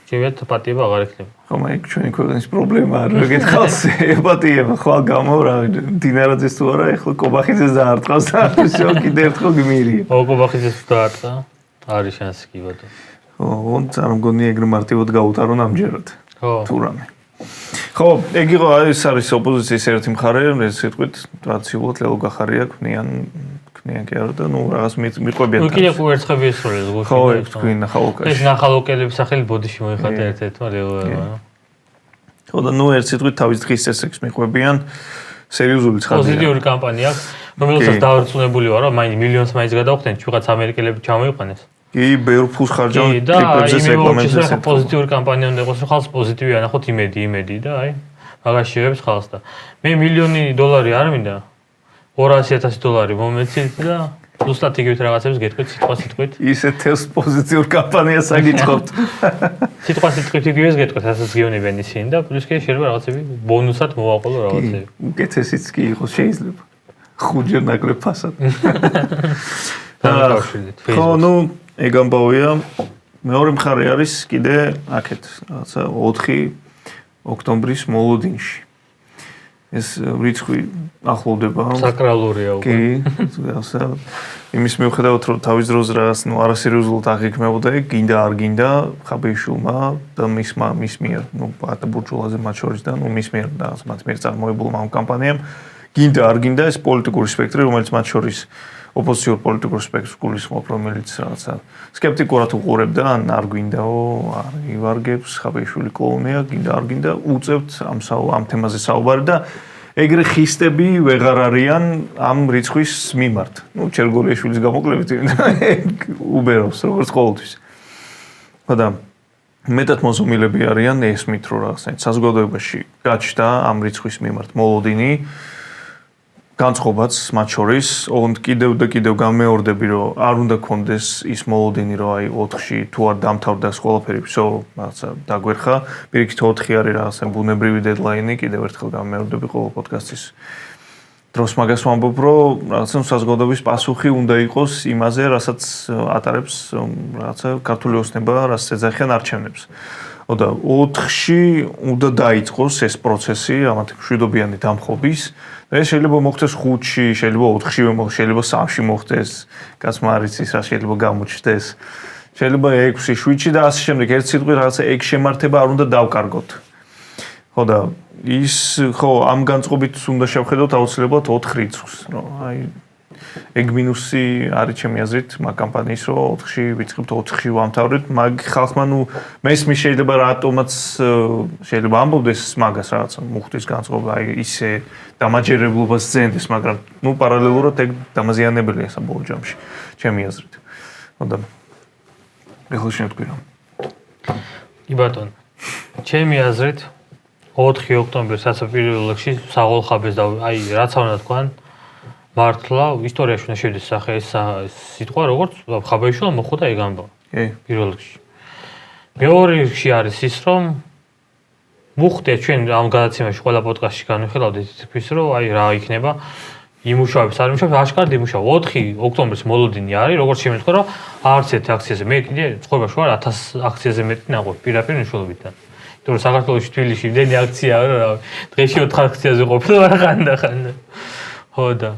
ჩემთ პატიება აღარ ექნება. ხო, მაგ ჩვენი ქვეყნის პრობლემაა, რა გითხავს, ეპატიება ხვალ გამო რა დინარაძეს თუ არა, ეხლა კობახიძეს დაარტყავს და всё კიდე ერთხელ გმირია. კობახიძეს დაარტყა? არის შანსი კი ბატონო. ხო, წარმოგონია ეგრე მარტივად გაუტარონ ამჯერად. ხო. თუ რამე. ხო, ეგ იყო ეს არის ოპოზიციის ერთი მხარე, ეს სიტყვით რაციულად ლელო გახარია ქმნიან კი არა და რაღაც მიყვებიან. კიდე კვერცხები ესრულეს გუშინ. ხო, ეგ თქვი ნახალოკაში. ეს ნახალოკელების სახელი ბოდიში მოიხატა ერთ-ერთმა ლელოებმა. ხო და ერთ სიტყვით თავის დღის წესრიგს მიყვებიან. სერიოზული ცხადია. პოზიტიური კამპანია აქვს, რომელსაც დაარწმუნებული ვარ, რომ მაინც მილიონს მაინც გადავხდნენ, ვიღაც ამერიკელები ჩამოიყვანეს. კი, ბევრ ფულს ხარჯავენ კლიპებზე, რეკლამებზე. და პოზიტიური კამპანია უნდა იყოს, რომ ხალხს პოზიტივი ანახოთ იმედი და აი მაგას შეღებს ხალხს და მე $1,000,000 არ მინდა. $200,000 მომეცით და ზუსტად იგივე რაღაცებს გეტყვით სიტყვით. ისეთ თელს პოზიტიურ კამპანიას აგიტყობთ. სიტყვით იგივეს გეტყვით, ასაც გეონებენ ისინი და პლუს კი შეიძლება რაღაცები ბონუსად მოვაყოლო რაღაცები. უკეთესიც კი იყოს შეიძლება. 5-ჯერ ნაკლებ ფასად. ხო, ეგ ამბავია. მეორე მხარე არის კიდე აქეთ, რაღაცა ოქტომბრის მოლოდინში. ეს რიცხვი ახლოვდება. საკრალურია უკვე. კი, ასე. იმის მიუხედავად, რომ თავის დროზე რაღაც არასერიოზულად აღიქმებოდა, გინდა არ გინდა, ხაბეიშვილმა და მის მიერ, პატა ბურჯულაძე მათ შორის და მის მიერ რაღაც მათ მიერ წარმოებულმა ამ კამპანიამ გინდა არ გინდა ეს პოლიტიკური სპექტრი, რომელიც მათ შორის ოპოზიციურ პოლიტიკურ სპექტრს გულისხმობ, რომელიც რაღაცა სკეპტიკურად უყურებდა, ან არ გვინდაო, არ ივარგებს, ხაბეიშვილი კლოუნია, გინდა არ გინდა, უწევთ ამ თემაზე საუბარი და ეგრე ხისტები ვეღარ არიან ამ რიცხვის მიმართ. ჩერგოლიაშვილის გამოკლებით უბერავს როგორც ყოველთვის. ხოდა მეტად მოზომილები არიან ესმით, რომ რაღაცა საზოგადოებაში გაჩნდა ამ რიცხვის მიმართ მოლოდინი განწყობაც მათ შორის, ოღონდ კიდევ და კიდევ გამეორდები, რომ არ უნდა კონდეს ის მოლოდინი, რომ აი 4-ში თუ არ დამთავრდა ყველაფერი, всё, რაღაცა დაგვერხა. პირიქით 4 არის რაღაცა ბუნებრივი დედლაინი, კიდევ ერთხელ გამეორდები ყოველ პოდკასტის დროს მაგას ვამბობ, რომ რაღაცა საზოგადოების პასუხი უნდა იყოს იმაზე, რასაც ატარებს რაღაცა ქართული ოცნება, რასაც ეძახიან არჩევნებს. და 4-ში უნდა დაიწყოს ეს პროცესი, ამათ მშვიდობიანი დამხობის. ეს შეიძლება მოხდეს 5-ში, შეიძლება 4-ში, შეიძლება 3-ში მოხდეს, კაცმა არ იცის რა შეიძლება გამოჩნდეს. შეიძლება 6-ში, 7-ში და ასე შემდეგ. ერთ სიტყვით რაღაცა ეგ შემართება არ უნდა დავკარგოთ. ხო და ის ხო ამ განწყობით უნდა შევხედოთ აუცილებლად 4 რიცხვს, რომ აი ეგ მინუსი არის ჩემი აზრით მაგ კამპანიის, რომ 4-ში ვიწყებთ, 4-ში ვამთავრებთ, მაგ ხალხმა მესმის შეიძლება რატომაც შეიძლება ამბობდეს მაგას რაღაცა მუხტის განწყობა, აი ისე დამაჯერებლობას ძენდეს, მაგრამ პარალელურად ეგ დამაზიანებელია საბოლოო ჯამში, ჩემი აზრით. და ეხლა შენ თქვი რა. კი ბატონო. ჩემი აზრით 4 ოქტომბრის სასოფლო რიგში საღოლხაბეს და აი რაც უნდა თქვან მართლა ისტორიაში უნდა შევიდეს სახე ეს სიტყვა როგორც ხაბეიშვილმა მოხდა ეგ ამბავი. კი, პირველ რიგში. მეორე რიგში არის ის რომ მუხტე ჩვენ ამ გადაცემაში ყველა პოდკასტში განვიხილავდით თქვის რომ აი რა იქნება იმუშავებს არ იმუშავებს აშკარად იმუშავ 4 ოქტომბრის მოლოდინი არის როგორც შემიძლია რომ არც ერთ აქციაზე მე კიდე ცხოვრებაში ვარ 1000 აქციაზე მეტი ნაყოფი პირდაპირ მნიშვნელობიდან. იმიტომ რომ საქართველოში თბილისში იმდენი აქციაა რომ დღეში 4 აქციაზე ყოფილა მაგრამ ხანდახან. ხო და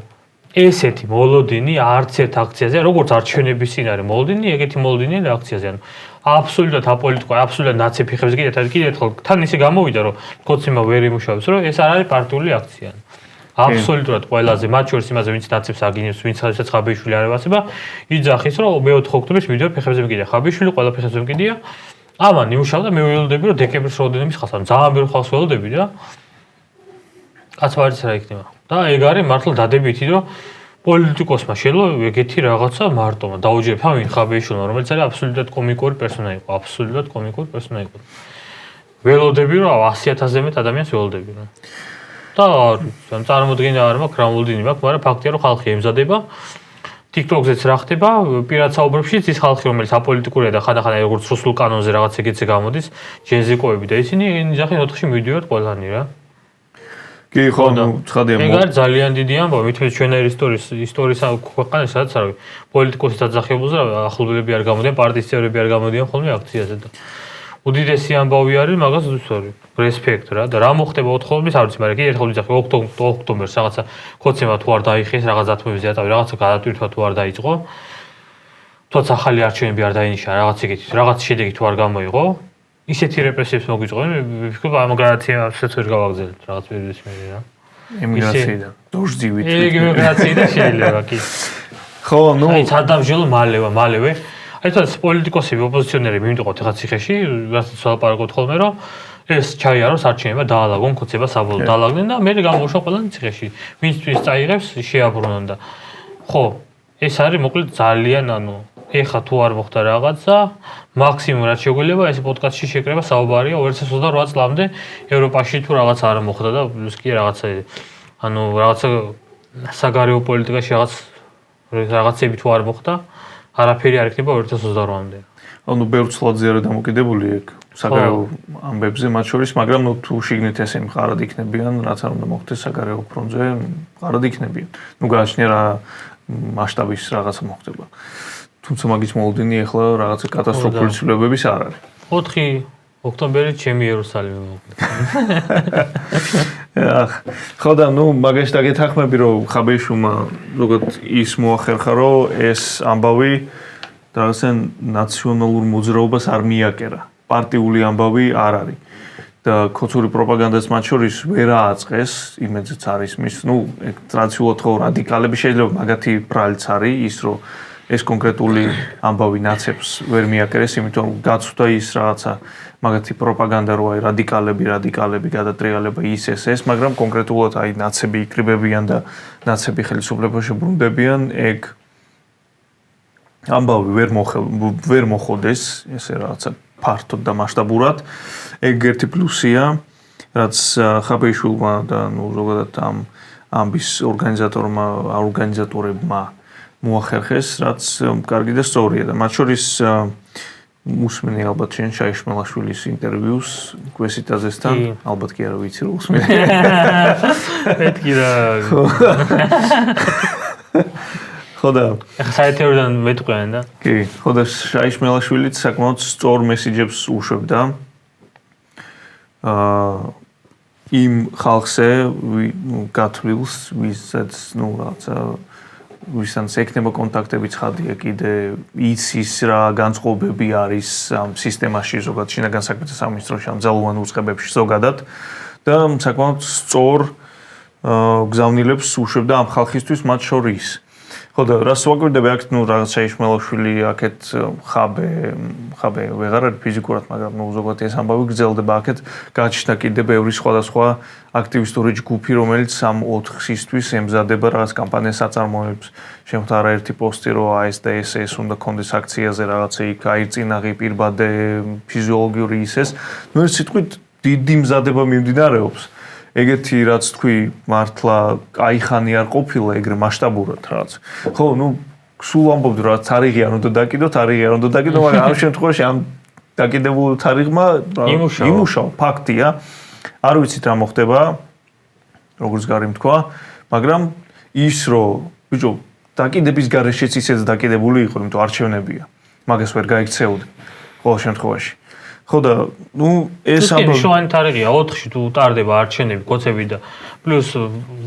ესეთი მოლოდინი არც ერთ აქციაზე, როგორც არჩევნების წინ არის მოლოდინი, ეგეთი მოლოდინი აქციაზე. ანუ აბსოლუტურად აპოლიტიკო, აბსოლუტურად ნაცე ფიხებზე კიდე ერთხელ თან ისე გამოვიდა, რომ კოციმა ვერ იმუშავებს, რომ ეს არ არის პარტიული აქცია. აბსოლუტურად ყველაზე, მათ შორის იმაზე, ვინც ნაცებს აგინებს, ვინც ხაბეიშვილი არ ევასება, იძახის, რომ მე-4 ოქტომბრის ვიდეო ფეხებზე მკიდია. ხაბეიშვილი ყველა ფეხებზე მკიდია. ამან იმუშავდა, მე ველოდები, რომ დეკემბრის როდენების ხალხს, ანუ ძალიან ბევრი ხალხს ველოდები და კაცმა არის რა იქნება. და ეგ არის მართლა დადებითი, რომ პოლიტიკოსმა შეიძლება ეგეთი რაღაცა მარტომა დაუჯერებს ამ ხაბეიშვილმა, რომელიც არის აბსოლუტურად კომიკური პერსონა იყო, აბსოლუტურად კომიკური პერსონა იყო. ველოდები, რომ 100,000-ზე მეტ ადამიანს ველოდები, რა. და წარმოდგენა არ მაქვს, რა მოლოდინი მაქვს, მაგრამ ფაქტია, რომ ხალხი ემზადება. TikTok-ზეც რა ხდება, პირად საუბრებშიც ის ხალხი, რომელიც აპოლიტიკურია და ხანდახან როგორც რუსულ კანონზე რაღაც ეგეთზე გამოდის, ჯენზიკოები და ისინი იძახენ 4-ში მივიდივართ ყველანი რა. კი, ხო, ცხადია. ეგ არის ძალიან დიდი ამბავი, მithmesh ჩვენერ ისტორიის ქვეყანაში, სადაც არის პოლიტიკოსის დაძახებულზე ახლობლები არ გამოდიან, პარტიის წევრები არ გამოდიან ხოლმე აქციაზე და უდიდესი ამბავი არის, მაგას ვუსვარი. რესპექტ რა და რა მოხდება 4 ოქტომბერს არ ვიცი, მაგრამ კიდე ერთხელ ვიძახი ოქტომბერს რაღაცა ქოცემა თუ არ დაიხეს, რაღაც დათმობებზე ატავი, რაღაცა გადატვირთვა თუ არ დაიწყო. თუმცა ახალი არჩევნები არ დაინიშნა, რაღაც ეგეთი, რაღაც შედეგი თუ არ გამოიღო. ისეთი რეპრესიებს მოგვიწყობენ, ვფიქრობ ამ გადაცემასაც ვერ გავაგზავნებთ რაღაც პერიოდის მერე რა. ემიგრაციიდან, დოჟდივით. ემიგრაციიდან შეიძლება კი. ხო, აი სადამჟელო მალევე. აი თორე პოლიტიკოსები, ოპოზიციონერები მიმდეყოთ ეხა ციხეში, რასაც ვაპარაკობთ ხოლმე, რომ ეს ჩაიაროს არჩევნებმა დაალაგონ ქოცება საბოლოოდ დაალაგდნენ და მე გამოუშვა ყველანი ციხეში. ვინცთვის წაიღებს შეაბრუნონ და ხო, ეს არის მოკლედ ძალიან ანუ ეხა თუ არ მოხდა რაღაცა, მაქსიმუმ რაც შეგვიძლია ეს პოდკასტში შეკრება საუბარია 2028 წლამდე ევროპაში თუ რაღაც არ მოხდა და პლუს კი რაღაცა ანუ რაღაცა საგარეო პოლიტიკაში რაღაცები თუ არ მოხდა, არაფერი არ იქნება 2028-მდე. ანუ ბევრ ცლადზე არა დამოკიდებული ეგ საგარეო ამბებზე მათ შორის, მაგრამ თუ შიგნით ესე მყარად იქნებიან, რაც არ უნდა მოხდეს საგარეო ფრონტზე, მყარად იქნებიან. გააჩნია რა მასშტაბის რაღაცა მოხდება. თუმცა მაგის მოლოდინი ახლა რაღაცა კატასტროფული ცვლილებების არ არის. ოქტომბერი ჩემი იერუსალიმი მოკლედ. ხო და ნუ მაგაში დაგეთანხმები რომ ხაბეშუმა როგორც ის მოახერხა რომ ეს ამბავი რაღაცა ნაციონალურ მოძრაობას არ მიაკერა. პარტიული ამბავი არ არის. და ქოცური პროპაგანდაც მათ შორის ვერ ააწყეს, იმედზეც არის მის, ნუ ტრადიციულად ხო რადიკალები შეიძლება მაგათი ბრალიც არის ის რომ ეს კონკრეტული ამბავი ნაცებს ვერ მიაკერეს, იმიტომ რომ გაცვდა ის რაღაცა მაგათი პროპაგანდა რო აი რადიკალები გადატრიალება ის, მაგრამ კონკრეტულად აი ნაცები იკრიბებიან და ნაცები ხელისუფლებაში ბრუნდებიან, ეგ ამბავი ვერ მოხოდეს, ესე რაღაცა ფართოდ და მასშტაბურად. ეგ ერთი პლუსია, რაც ხაბეიშვილმა და ნუ ზოგადად ამ ამბის ორგანიზატორებმა მოახერხეს, რაც კარგი და სწორია და მათ შორის უსმენი ალბათ შენ შაიშმელაშვილის ინტერვიუს გვესიტაზესთან, ალბათ კი არა ვიცი რომ უსმენი. მეთქი რა. ხო და ახლა საერთოდან მეტყვიან და? კი, ხო და შაიშმელაშვილიც საკმაოდ სწორ მესიჯებს უშვებდა. იმ ხალხზე, გათვლილს, ვისაც, ნუ რაღაცა ვისაც ექნება კონტაქტები ცხადია კიდე იცის რა განწყობები არის ამ სისტემაში ზოგადად შინაგან საქმეთა სამინისტროში ამ ძალოვან უწყებებში ზოგადად და საკმაოდ სწორ გზავნილებს უშვებდა ამ ხალხისთვის მათ შორის. ხო და რას ვაკვირდები აქ ნუ რაღაც შეიშმელაშვილი აქეთ ხაბე ვეღარ არის ფიზიკურად, მაგრამ ნუ ზოგადად ეს ამბავი გრძელდება აქეთ გაჩნდა კიდე ბევრი სხვადასხვა აქტივისტური ჯგუფი, რომელიც ამ 4-ისთვის ემზადება რაღაც კამპანიას აწარმოებს. შემოხდა არაერთი პოსტი, რომ ASDSS უნდა კონდეს აქციაზე რაღაცა იქ აირწინაღი პირბადე ფიზიოლოგიური ისეს. ნუ ეს სიტყვით დიდი მზადება მიმდინარეობს. ეგეთი რაც თქვი მართლა აიხანი არ ყოფილა ეგრე მასშტაბურად რაც. ხო, ნუ სულ ამბობდი რა თარიღი არ უნდა დაკიდოთ, მაგრამ ამ შემთხვევაში ამ დაკიდებულ თარიღმა იმუშავა, ფაქტია. არ ვიცით რა მოხდება, როგორც გარემ თქვა, მაგრამ ის რომ ბიჭო დაკიდების გარეშეც ისეც დაკიდებული იყო, იმიტომ არჩევნებია. მაგას ვერ გაიქცეოდი ყოველ შემთხვევაში. ხო და ნუ ეს ამბავი შოვანი თარიღია 4-ში თუ ტარდება არჩევნები, კოცები და პლუს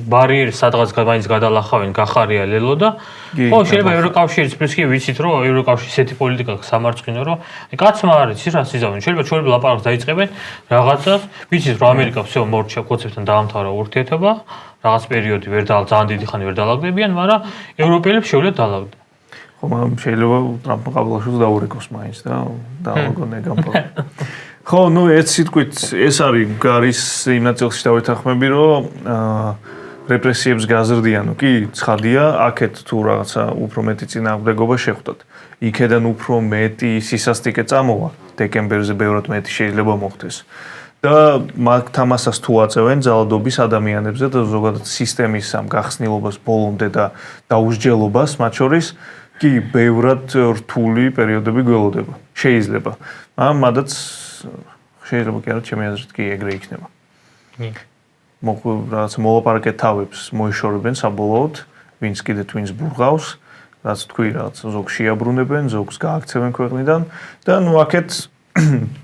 ბარიერი სადღაც მაინც გადალახავენ, გახარია ლელო და ხო შეიძლება ევროკავშირის პლუს კი ვიცით რომ ევროკავშირის ესეთი პოლიტიკა სამარცხინო რომ კაცმა არის ის რა სიზავენ, შეიძლება ჩვენები ლაპარაკს დაიწყებენ რაღაცას, ვიცით რომ ამერიკა всё მორჩა კოცებთან დაამთავრა ურთიერთობა, რაღაც პერიოდი ვერ ძალიან დიდი ხანი ვერ დაალაგდებიან, მაგრამ ევროპელებს შეუძლიათ დაალაგდნენ. მაგრამ შეიძლება ტრამპმა ყაბლაშვილს დაურეკოს მაინც და დაალაგონ ეგამბა. ხო, ნუ ეს სიტყვით ეს არის გარის იმ ნაწილში დავეთანხმები, რომ რეპრესიებს გაზრდიან, კი, ცხადია, აქეთ თუ რაღაცა უფრო მეტი წინააღმდეგობა შეხვდათ. იქედან უფრო მეტი სისასტიკე წამოვა, დეკემბერზე ბევრად მეტი შეიძლება მოხდეს. და მაგ თამასას თუ აწევენ ძალადობის ადამიანებზე და ზოგადად სისტემის ამ გახსნილობას ბოლომდე და დაუსჯელობას მათ შორის კი ბევრად რთული პერიოდები გველოდება. შეიძლება. მადაც შეიძლება კი არა, ჩემი აზრით კი ეგრე იქნება. რაღაც მოლაპარაკე თავებს მოიშორებენ საბოლოოდ, ვინც კიდე twins ბურღავს, რაც თქვი რაღაც ზოგს შეაბრუნებენ, ზოგს გააქცევენ ქვეყნიდან და ნუ აქეთ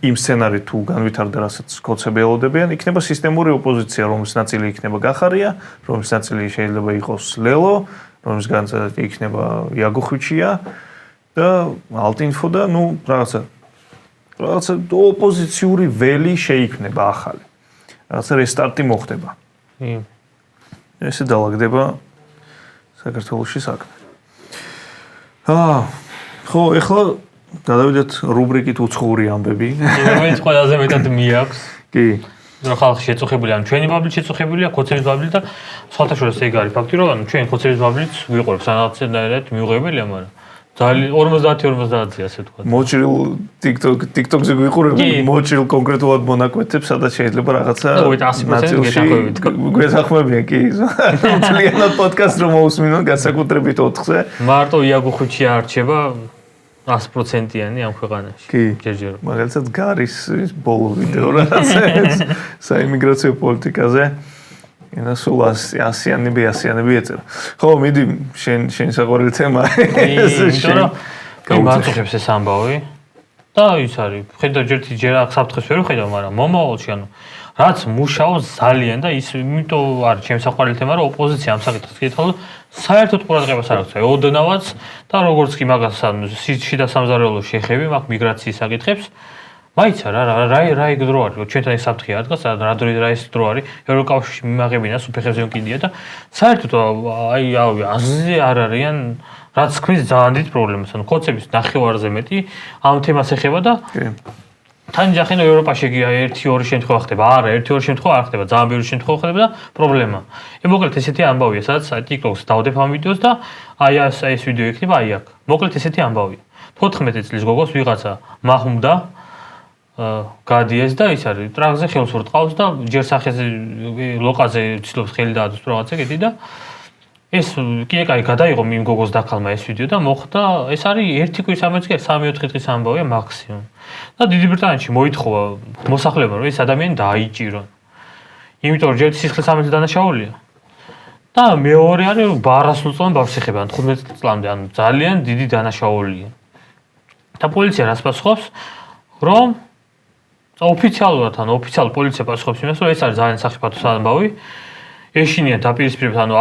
იმ სცენარით თუ განვითარდა რასაც კოცები ელოდებიან, იქნება სისტემური ოპოზიცია, რომლის ნაწილი იქნება გახარია, რომლის ნაწილი შეიძლება იყოს ლელო, რომლის განცდები იქნება იაგო ხვიჩია და ალტინფო და ნუ რაღაცა ოპოზიციური ველი შეიქმნება ახალი. რაღაცა რესტარტი მოხდება. ესე დაალაგდება საქართველოში საქმე. ხო, ეხლა გადავიდეთ რუბრიკით უცხოური ამბები. რომელიც ყველაზე მეტად მიაქვს. კი. რომ ხალხი შეწუხებულია, ჩვენი ბაბლით შეწუხებულია, ქოცების ბაბლით და სხვათა შორის ეგ არის ფაქტი, რომ ჩვენ ქოცების ბაბლით ვიყურებთ სანაცვლოდ მიუღებელია, მაგრამ ძალიან 50-50-ზე ასე თქვა. მოჭრილ TikTok-ზე ვიყურებთ, მოჭრილ კონკრეტულად მონაკვეთებს, სადაც შეიძლება რაღაცა ნაწილში გვეთანხმებიან, კი. ძალიანად პოდკასტ რომ მოусმინონ განსაკუთრებით 4-ზე. მარტო იაგო ხვიჩი არჩება 100%-იანი ამ ქვეყანაში. ჯერჯერობით. მაგალითად გარის ის ბოლო ვიდეო რაღაცა საიმიგრაციო პოლიტიკაზე. ენა სულ ასიანები ეწერა. ხო, მიდი შენ საყვარელი თემა. ის მარტოხებს ეს ამბავი. და ის არის, ხედავ ჯერ აქ საფრთხეს ვერ ვხედავ, მაგრამ მომავალში ანუ რაც მუშაობს ძალიან და ის იმიტომ არის ჩემს საყვარელი თემა, რომ ოპოზიცია ამ საკითხს კითხავდა, საერთოდ ყურადღებას არ აქვს. ოდნავაც და როგორც კი მაგას შიდა სამზარეულოში ეხები მაგ მიგრაციის საკითხებს, მაიცა რა ეგ დრო არის, ჩვენთან ეს საფრთხე არ დგას, რა ეს დრო არის, ევროკავშირში მიმაღებინას უფეხებზე მკიდია და საერთოდ აი აზზე არ არიან რაც ქმნის ძალიან დიდ პრობლემას. ანუ ხოცების ნახევარზე მეტი ამ თემას ეხება და თანჯახინო ევროპაში 1-2 შემთხვევა ხდება. არა, 1-2 შემთხვევა არ ხდება, ძალიან ბევრი შემთხვევა ხდება და პრობლემა. მოკლედ ესეთი ამბავია, სადაც TikTok-ს დავდებ ამ ვიდეოს და აი ეს ვიდეო იქნება აი აქ. მოკლედ ესეთი ამბავია. 14 წლის გოგოს ვიღაცა მაჰუმდა გადიეს და ის არის ტრაქზე ხელს ურტყავს და ჯერ სახეზე ლოკაზე ცდილობს ხელი დაადოს რაღაცა კიდე და ეს კი გადაიღო იმ გოგოს დაქალმა ეს ვიდეო და მოხდა ეს არის 1 კვირის ამბავი 3-4 დღის ამბავია მაქსიმუმ და დიდი ბრიტანეთში მოითხოვა მოსახლებმა რომ ეს ადამიანი დაიჭირონ იმიტომ რომ ჯერ სისხლის დანაშაულია და მეორე არის რომ ბარასულწლოვან ბავშვს ეხება 15 წლამდე ანუ ძალიან დიდი დანაშაულია და პოლიცია რას პასუხობს რომ ოფიციალურად ანუ ოფიციალურ პოლიცია პასუხობს იმას რომ ეს არის ძალიან სახიფათო ამბავი ეშინია დაპირისპირებს ანუ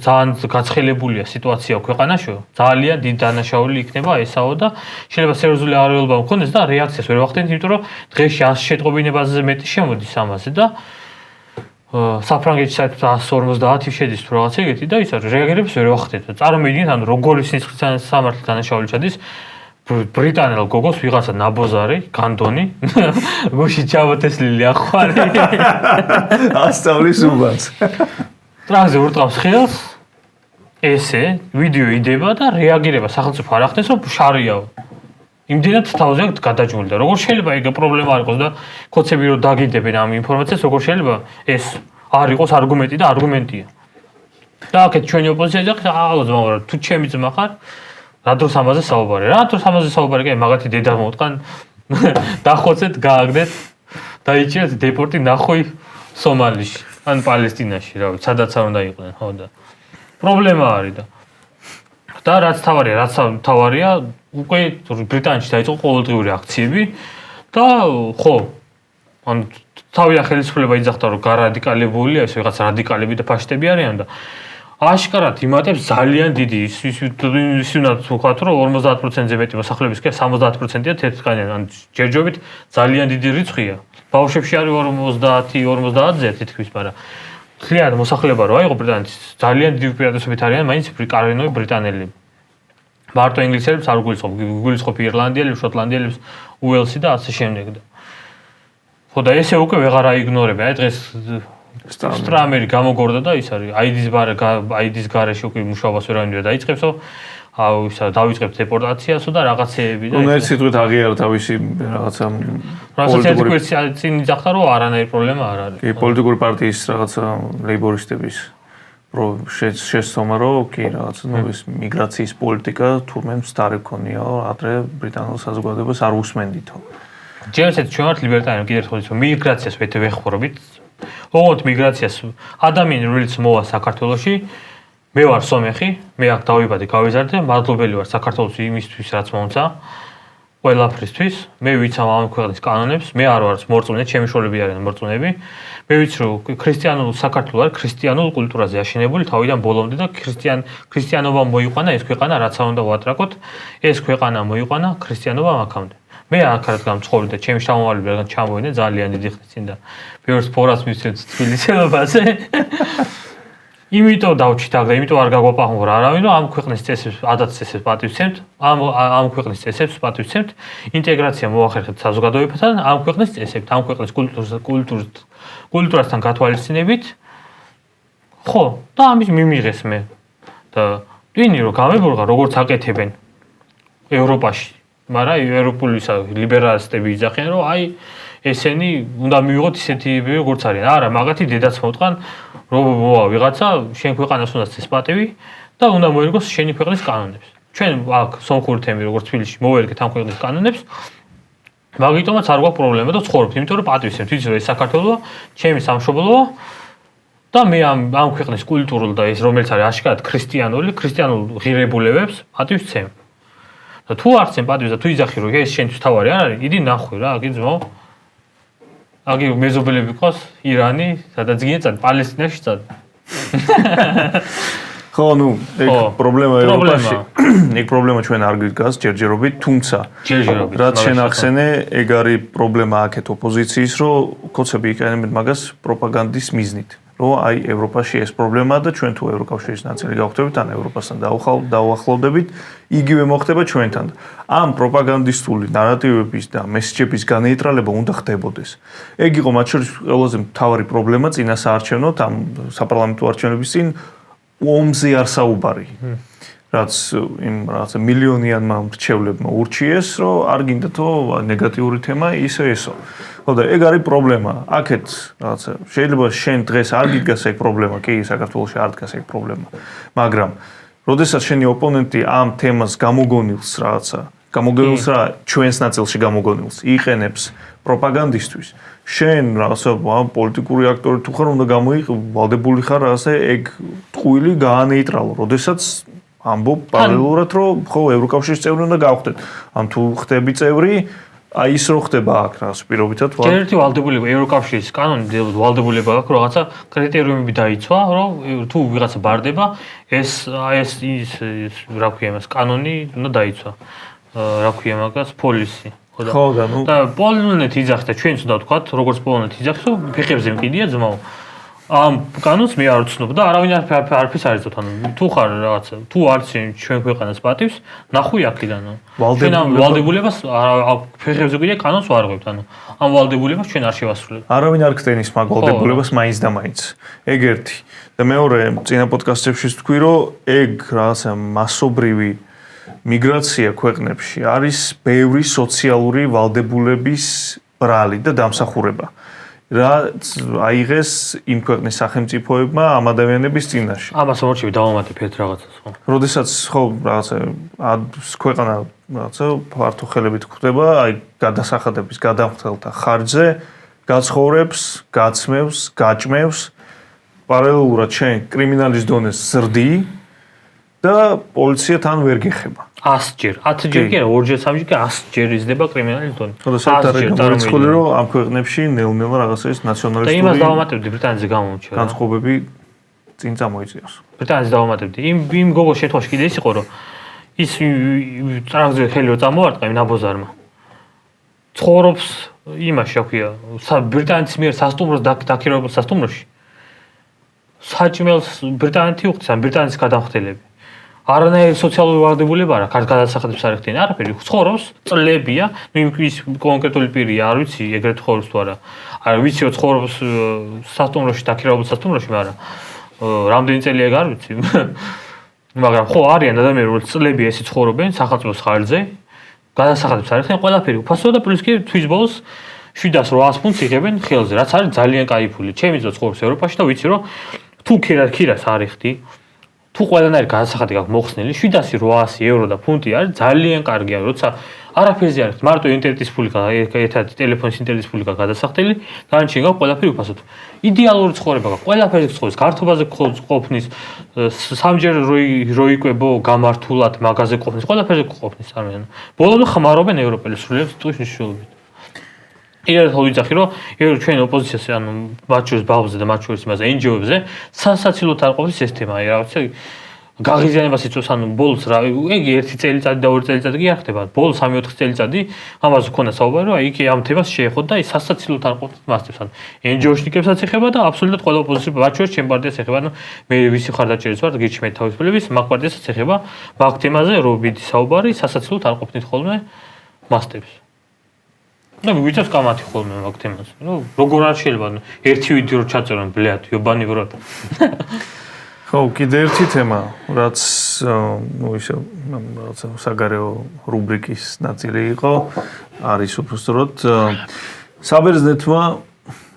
ძალიან გაცხელებულია სიტუაცია ქვეყანაში ძალიან დიდ დანაშაული იქნება ესაო და შეიძლება სერიოზული არეულობა მქონდეს და რეაქციას ვერ ვახდენთ იმიტომ რომ დღეში 100 შეტყობინებაზე მეტი შემოდის ამაზე და საფრანგეთში საერთოდ 150 შედის თუ რაღაცა ეგეთი და ის არის რეაგირებს ვერ ვახდენთ წარმოიდგინეთ ანუ როგორი სისხლის სამართლის დანაშაული ჩადის ბრიტანელ გოგოს ვიღაცა ნაბოზარი, განდონი, გუში ჩავათესლილი ახვარი. ასწავლის უბანს. ტრაქზე ურტყავს ხელს. ესე ვიდეო იდება და რეაგირება სახელმწიფო არ ახდენს რომ შარიაო. იმდენად თავზე გადაჯმული და როგორ შეიძლება ეგ პრობლემა არ იყოს და ხოცები რომ დაგიდებენ ამ ინფორმაციას როგორ შეიძლება ეს არ იყოს არგუმენტი და არგუმენტია. და აქეთ ჩვენი ოპოზიცია აღალოს მაგრამ თუ ჩემი ძმა ხარ რა დროს ამაზე საუბარი. რა დროს ამაზე საუბარი, კი, მაგათი დედა მოვტყან, დახოცეთ, გააგდეთ, დაიჭირეთ დეპორტი ნახვი სომალიში, ან პალესტინაში, რა ვიცი, სადაც არ უნდა იყვნენ, ხო და. პრობლემა არის და რაც თავარია, უკვე ბრიტანეთში დაიწყო ყოველდღიური აქციები და ხო, ან თავი ხელისუფლება იძახდა, რომ გარადიკალებულია, ეს ვიღაც რადიკალები და ფაშისტები არიან და აშკარად იმატებს ძალიან დიდი ის უნდა ვთქვათ რომ 50%-ზე მეტი მოსახლეობის კი 70%-ია თეთრკანიანი ან ჯერჯობით ძალიან დიდი რიცხვია ბავშვებში არის 50-50-ზე თითქმის მაგრამ ძალიან მოსახლეობა რო აიღო ბრიტანეთის ძალიან დიდი უპირატესობით არიან მაინც კარენოები ბრიტანელები მარტო ინგლისელებს არ გულისხმობ ირლანდიელებს შოტლანდიელებს უელსი და ასე შემდეგ და ხო და ესე უკვე ვეღარ აიგნორებენ აი დღეს სტრამერი გამოგორდა და ის არის აიდის გარეშე უკვე მუშაობას ვერავინ დაიწყებსო აუ ისა დავიწყებთ დეპორტაციასო და რაღაცეები და ნუ ერთ სიტყვით აღიარა თავისი რაღაცა პოლიტიკური წინ იძახდა რომ არანაირი პრობლემა არ არის კი პოლიტიკური პარტიის რაღაცა ლეიბორისტების შეცდომა რომ კი რაღაცა ნუ ეს მიგრაციის პოლიტიკა თურმე მცდარი ქონია ადრე ბრიტანულ საზოგადოებას არ უსმენდითო ჯერ ესეთ ჩვენ ვართ ლიბერტარიელები კიდევ ერთხელ ისო მიგრაციას ვეხმარებით ოღონდ მიგრაციას ადამიანი რომელიც მოვა საქართველოში მე ვარ სომეხი მე აქ დავიბადე გავიზარდე მადლობელი ვარ საქართველოს იმისთვის რაც მომცა ყველაფრისთვის მე ვიცავ ამ ქვეყნის კანონებს მე არ ვარ მორწმუნე ჩემი შვილები არიან მორწმუნეები მე ვიცი რომ ქრისტიანულ საქართველო არის ქრისტიანულ კულტურაზე აშენებული თავიდან ბოლომდე და ქრისტიანობა მოიყვანა ეს ქვეყანა რაც არ უნდა ვატრაკოთ ეს ქვეყანა მოიყვანა ქრისტიანობა აქამდე მე აქაც გამცხოვრე და ჩემი შთამომავლები რადგან ჩამოვიდნენ ძალიან დიდი ხნის წინ და ბევრს ფორას მისცემთ თბილისელობაზე. იმიტომ დავჭით აქ და იმიტომ არ გაგვაპაყმურა არავინ რომ ამ ქვეყნის წესებს, ადათ წესებს პატივცემთ, ამ ქვეყნის წესებს პატივცემთ, ინტეგრაცია მოახერხეთ საზოგადოებასთან, ამ ქვეყნის წესებს, ამ ქვეყნის კულტურასთან გათვალისწინებით. ხო, და ამის მიმიღეს მე. და ტვინი რომ გამებურღა როგორც აკეთებენ ევროპაში მაგრამ ევროპული ლიბერალისტები იძახიან რომ აი ესენი უნდა მივიღოთ ისეთი როგორც არიან. არა, მაგათი დედაც მოვტყან რომ მოვა ვიღაცა შენ ქვეყანას უნდა წეს პატივი და უნდა მოერგოს შენი ქვეყნის კანონებს. ჩვენ აქ სომხური თემი როგორც თბილისში მოვერგეთ ამ ქვეყნის კანონებს. მაგიტომაც არ გვაქვს პრობლემა და ცხოვრობთ, იმიტომ რომ პატივცემთ, ვიცი რომ ეს საქართველოა, ჩემი სამშობლოა და მე ამ ქვეყნის კულტურულ და ეს რომელიც არის აშკარად ქრისტიანულ ღირებულებებს პატივცემ. და თუ არც ემპათიის და თუ იძახი რომ ეს შენთვის თავარი არ არის, იდი ნახვი რა, აგი ძმაო. აგი მეზობელები ყავს ირანი, სადაც გიეცად პალესტინაში წად. ხო, ნუ, ეგ პრობლემა ევროპაში. ეგ პრობლემა ჩვენ არ გვიდგას ჯერჯერობით, თუმცა რაც შენ ახსენე, ეგ არის პრობლემა აქეთ ოპოზიციის, რომ კოცები იყენებენ მაგას პროპაგანდის მიზნით. რომ აი ევროპაში ეს პრობლემაა და ჩვენ თუ ევროკავშირის ნაწილი გავხდებით, ან ევროპასთან დაუახლოვდებით, იგივე მოხდება ჩვენთან. ამ პროპაგანდისტული ნარატივების და მესეჯების განეიტრალება უნდა ხდებოდეს. ეგ იყო მათ შორის ყველაზე მთავარი პრობლემა წინასაარჩევნოდ ამ საპარლამენტო არჩევნების წინ ომზე არ საუბარი. რაც იმ რაღაცა მილიონიანმა მრჩევლებმა ურჩიეს, რომ არ გინდათო ნეგატიური თემა ისე ესო. ხო და ეგ არის პრობლემა. აქეთ რაღაცა შეიძლება შენ დღეს არ გიდგას ეგ პრობლემა, კი, საქართველოში არ დგას ეგ პრობლემა. მაგრამ როდესაც შენი ოპონენტი ამ თემას გამოგონილს რაღაცა, გამოგონილს რა ჩვენს ნაწილში გამოგონილს, იყენებს პროპაგანდისტვის. შენ რაღაცა პოლიტიკური აქტორი თუ ხარ, უნდა გამოიყო, ვალდებული ხარ რაღაცა ეგ ტყუილი გაანეიტრალო, როდესაც ამბობ პარალელურად რომ ხო ევროკავშირის წევრი უნდა გავხდეთ. ან თუ ხდები წევრი, აი ის რო ხდება აქ რას პირობითად ვარ. ერთი ვალდებულება ევროკავშირის კანონი ვალდებულება აქვს რაღაცა კრიტერიუმები დაიცვა, რომ თუ ვიღაცა ბარდება, ეს რა ქვია მას კანონი უნდა დაიცვა. რა ქვია მაგას პოლისი. ხო და ნუ და პოლონეთი იძახს და ჩვენც უნდა ვთქვათ, როგორც პოლონეთი იძახს, რომ ფეხებზე მყიდია ძმაო. ამ კანონს მე არ ვცნობ და არავინ არაფერს არ იცოდი. ანუ თუ ხარ რაღაცა, თუ არც ჩვენ ქვეყანას პატივს, ნახვი აქედანო. ჩვენ ამ ვალდებულებას ფეხებზე მყიდია კანონს ვარ ღვევთ. ანუ ამ ვალდებულებას ჩვენ არ შევასრულებთ. არავინ არ ხდენის მაგ ვალდებულებას მაინც და მაინც. ეგ ერთი. და მეორე, წინა პოდკასტებში ვთქვი, რომ ეგ რაღაცა მასობრივი მიგრაცია ქვეყნებში არის ბევრი სოციალური ვალდებულების ბრალი და დამსახურება. რაც აიღეს იმ ქვეყნის სახელმწიფოებმა ამ ადამიანების წინაშე. ამას მორჩები დავამატებ ერთ რაღაცას, ხო? როდესაც ხო რაღაცა ქვეყანა რაღაცა ფართო ხელებით ხვდება, აი გადასახადების გადამხდელთა ხარჯზე გაცხოვრებს, გაცმევს, გაჭმევს, პარალელურად შენ კრიმინალის დონეს ზრდი და პოლიცია თან ვერ გეხება. 100 ჯერ, 10 ჯერ კი არა, 2-ჯერ, 3-ჯერ კი 100 ჯერ იზრდება კრიმინალის დონე. ხო და საერთოდ გამოიცხადა რომ ამ ქვეყნებში ნელ-ნელა რაღაცა ის ნაციონალისტური და იმას დავამატებდი ბრიტანეთზე გამომჩა. განწყობები წინ წამოიწიოს. ბრიტანეთზე დავამატებდი. იმ გოგოს შემთხვევაში კიდე ის იყო რომ ის ტრანზიტ ხელი რო წამოვარტყა იმ ნაბოზარმა. ცხოვრობს იმაში, რა ქვია, ბრიტანეთის მიერ სასტუმროს დაქირავებულ სასტუმროში. საჭმელს ბრიტანეთი უხდის, ან ბრიტანეთის გადამხდელები. არანაირი სოციალური ვალდებულება არ აქვს, გადასახადებს არ ეხდიან, არაფერი. ცხოვრობს, წლებია, ნუ ის კონკრეტული პირია, არ ვიცი, ეგრეთ ცხოვრობს თუ არა. არ ვიცი, რომ ცხოვრობს სასტუმროში, დაქირავებულ სასტუმროში, მაგრამ რამდენი წელია ეგ არ ვიცი. მაგრამ ხო არიან ადამიანები, რომლებიც წლებია ესე ცხოვრობენ სახელმწიფოს ხარჯზე, გადასახადებს არ ეხდიან, ყველაფერი უფასოა და პლუს კი თვის ბოლოს 700-800 ფუნტს იღებენ ხელზე, რაც არის ძალიან კაი ფული. ჩემი ძმა ცხოვრობს ევროპაში და ვიცი, რომ თუ ქირას არ ეხდი, თუ ყველანაირი გადასახადი გაქვს მოხსნილი, 700-800 ევრო და ფუნტი არის ძალიან კარგია, როცა არაფერზე არ ეხდი, მარტო ინტერნეტის ფული ერთად ტელეფონის ინტერნეტის ფული გადასახდელი, განჩენ გაქვს ყველაფერი უფასოდ. იდეალური ცხოვრება გაქვს, ყველაფერზე ცხოვრობს, გართობაზე ყოფნის, სამჯერ რო იკვებო გამართულად მაღაზიაზე ყოფნის, ყველაფერზე ყოფნის წარმოიდგინე. ბოლომდე ხმარობენ ევროპელი სრულიად ტყვის მნიშვნელობით. ერთ ვიძახი რომ ჩვენ ოპოზიციაზე ანუ მათ შორის ბავშვზე და მათ შორის იმაზე NGO-ებზე სასაცილოდ არ ყოფნის ეს თემა რაღაცა გაღიზიანებას იწვევს ანუ ბოლოს რა ეგ ერთი წელიწადი და ორი წელიწადი კი არ ხდება ბოლოს 3-4 წელიწადი ამაზე ქონდა საუბარი რომ აი კი ამ თემას შეეხოთ და ის სასაცილოდ არ ყოფნის მასწრებს ანუ NGO-შნიკებსაც ეხება და აბსოლუტურად ყველა ოპოზიცია მათ შორის ჩემ პარტიას ეხება ანუ მე ვისი ხარდაჭერის ვარ გიჩი მე თავისუფლების მაგ პარტიასაც ეხება მაგ თემაზე რომ ვიდი საუბარი სასაცილოდ არ ყოფნით ხოლმე მასწრებს და ვიცით კამათი ხოლმე მაგ თემაზე. ნუ როგორ არ შეიძლება ერთი ვიდეო რო ჩაწერონ ბლეათ იობანი ვრად. ხო, კიდე ერთი თემა, რაც ნუ ისე რაღაცა საგარეო რუბრიკის ნაწილი იყო, არის უბრალოდ საბერძნეთმა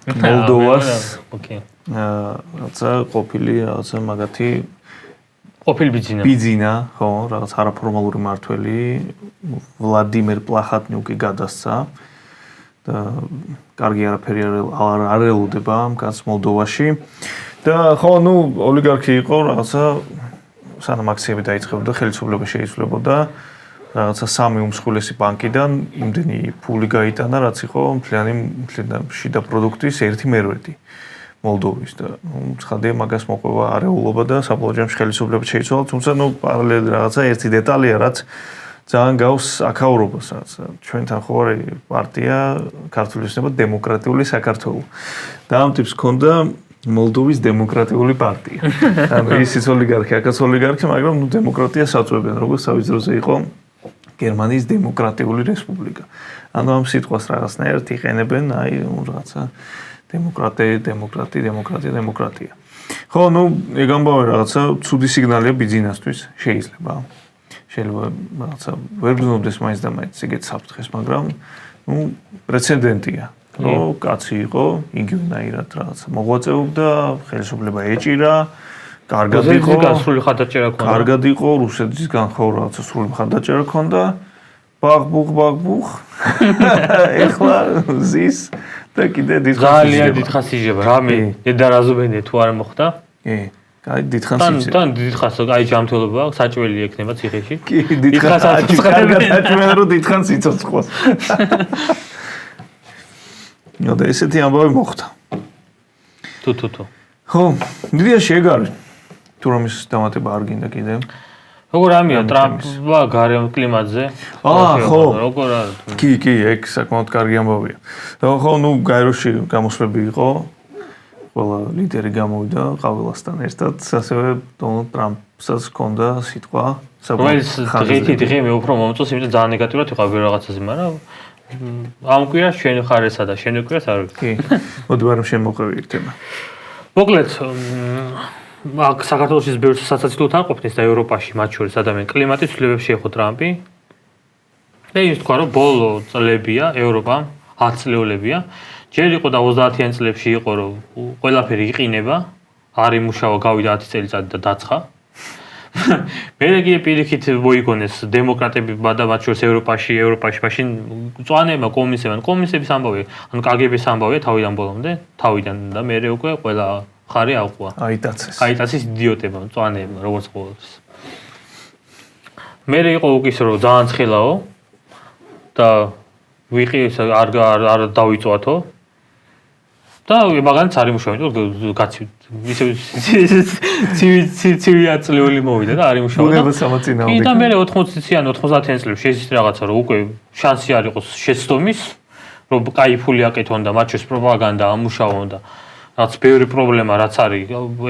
მოლდოვას რაღაცა ყოფილი რაღაცა მაგათი ყოფილი ბიძინა, ხო, რაღაც არაფორმალური მართველი ვლადიმერ პლახატნიუკი გადასცა. და კარგი არაფერი არ ელოდება ამ კაცს მოლდოვაში და ხო ნუ ოლიგარქი იყო რაღაცა სანამ აქციები დაიწყებოდა ხელისუფლება შეიცვლებოდა რაღაცა სამი უმსხვილესი ბანკიდან იმდენი ფული გაიტანა, რაც იყო მთლიანი შიდა პროდუქტის 1/3 მოლდოვის და ცხადია მაგას მოყვება არეულობა და საბოლოო ჯამში ხელისუფლება შეიცვალა, თუმცა პარალელურად რაღაცა ერთი დეტალია, რაც ძალიან გავს აქაურობას, რაც ჩვენთან ხო არის პარტია ქართული ოცნება დემოკრატიული საქართველო. და ამ ტიპს ჰქონდა მოლდოვის დემოკრატიული პარტია. ანუ ისიც ოლიგარქი, აქაც ოლიგარქი, მაგრამ დემოკრატიას აწვევენ, როგორც თავის დროზე იყო გერმანიის დემოკრატიული რესპუბლიკა. ანუ ამ სიტყვას რაღაცნაირად იყენებენ, აი რაღაცა დემოკრატია. ხო, ეგ ამბავი რაღაცა ცუდი სიგნალია ბიზნესთვის, შეიძლება რაღაცა ვერ გზნობდეს მაინც და მაინც ეგეთ საფრთხეს, მაგრამ პრეცედენტია. რომ კაცი იყო, იგივენაირად რაღაცა მოღვაწეობდა, ხელისუფლება ეჭირა, კარგად იყო, სრული ხარდაჭერა ქონდა. კარგად იყო, რუსეთისგან ხო რაღაცა სრული ხარდაჭერა ქონდა. ბაღბუღ. ეხლა ზის და კიდე დიდხანს ძალიან დიდხანს იჯება. რამე დედარაზობენია თუ არ მოხდა? კი. კაი დიდხანს იჯება. თან დიდხანს აი ჯანმრთელობა საჭველი ექნება ციხეში. კი, დიდხანს აჭმენ რომ დიდხანს იცოცხლოს. და ესეთი ამბავი მოხდა. თუ. ხო, მიდიაში ეგ არის. თუ რომ ის დამატება არ გინდა კიდე. როგორ ამია ტრამპმა გარემო კლიმატზე? ხო. როგორ არის? კი, ეგ საკმაოდ კარგი ამბავია. ხო, გაეროში გამოსვლები იყო. ყველა ლიდერი გამოვიდა ყავილასთან ერთად, ასევე დონალდ ტრამპსაც ჰქონდა სიტყვა რომელიც დღე მე უფრო მომწონს, იმიტომ ძალიან ნეგატიურად ვიყავი რაღაცაზე, მაგრამ ამ კვირას შენ ხარესა და შენ კვირას არ ვიყავი. კი. მოდი ვარ შენ მოყევი ერთ თემა. მოკლედ აქ საქართველოს ბევრ სასაცილოდ არ ყოფნის და ევროპაში მათ შორის ადამიან კლიმატის ცვლილებებს შეეხო ტრამპი. და ის თქვა რომ ბოლო წლებია ევროპა 10 წლეულებია. ჯერ იყო და 30-იან წლებში იყო რომ ყველაფერი იყინება, არ იმუშავა, გავიდა 10 წელიწადი და დაცხა. მერე კი პირიქით მოიგონეს დემოკრატები და მათ შორის ევროპაში მაშინ წვანებმა კომისების ამბავია, ანუ კგბ-ს ამბავია თავიდან და მერე უკვე ყველა ხარი აყვა. აიტაცეს იდიოტებმა, წვანებმა, როგორც ყოველთვის. მერე იყო უკისო რომ ძალიან ცხელაო და ვიყი არ დავიწვათო. და მაგალითად არ იმუშავა, იმიტომ გაცივ ცივი აწლეული მოვიდა და არ იმუშავა. უნება სამაწინაოდ. და მე 80-იან 90-იან წლებში შეის რაღაცა რომ უკვე შანსი არ იყოს შეცდომის, რომ კაი ფული აკეთონ და მათ შორის პროპაგანდა ამუშავონ და რაც ბევრი პრობლემა რაც არის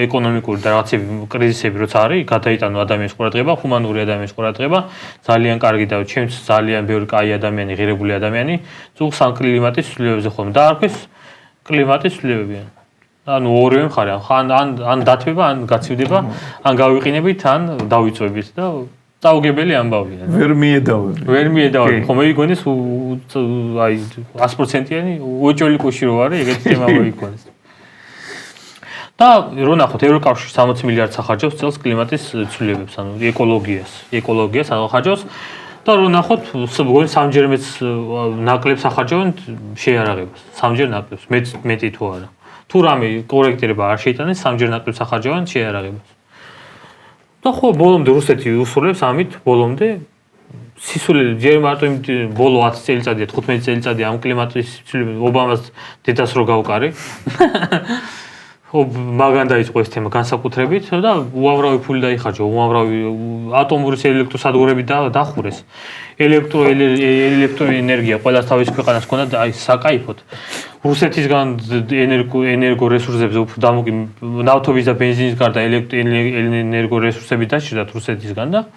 ეკონომიკური და რაღაცები კრიზისები როცა არის, გადაიტანო ადამიანის ყურადღება, ჰუმანური ადამიანის ყურადღება, ძალიან კარგი და ჩემს ძალიან ბევრი კაი ადამიანი, ღირებული ადამიანი, წუხს ან კლიმატის ცვლილებებზე ხომ დაარქვეს კლიმატის ცვლილებებია. ანუ ორივე მხარე, ან დათვება, ან გაცივდება, ან გავიყინებით, ან დავიწვევით და წაუგებელი ამბავია. ვერ მიედავები. ხომ მოიგონეს აი 100%-იანი უეჭველი კუში რო არის, ეგეთი თემა მოიგონეს. და რო ნახოთ, ევროკავშირი 60 მილიარდს ახარჯავს წელს კლიმატის ცვლილებებს, ანუ ეკოლოგიას ახარჯავს. და რო ნახოთ, სამჯერმეც ნაკლებს ახარჯავენ შეიარაღებას. სამჯერ ნაკლებს, მეტი თუ არა. თუ რამე კორექტირება არ შეიტანეს, სამჯერ ნაკლებს ახარჯავენ შეიარაღებას. და ხო, ბოლომდე რუსეთი უსრულებს ამით, ბოლომდე სისულელი ჯერ მარტო ბოლო 10 წელიწადია, 15 წელიწადია ამ კლიმატის ცვლილებებს ობამას დედას რო გავკარი. მაგან დაიწყო ეს თემა განსაკუთრებით და უამრავი ფული დაიხარჯა, უამრავი ატომური ელექტროსადგურები დახურეს. ელექტროენერგია ყველა თავის ქვეყანას ჰქონდა აი საკაიფოდ. რუსეთისგან ენერგო რესურსებზე უფრო დამოუკი ნავთობის და ბენზინის გარდა ელექტროენერგო რესურსები დაჭირდათ რუსეთისგან და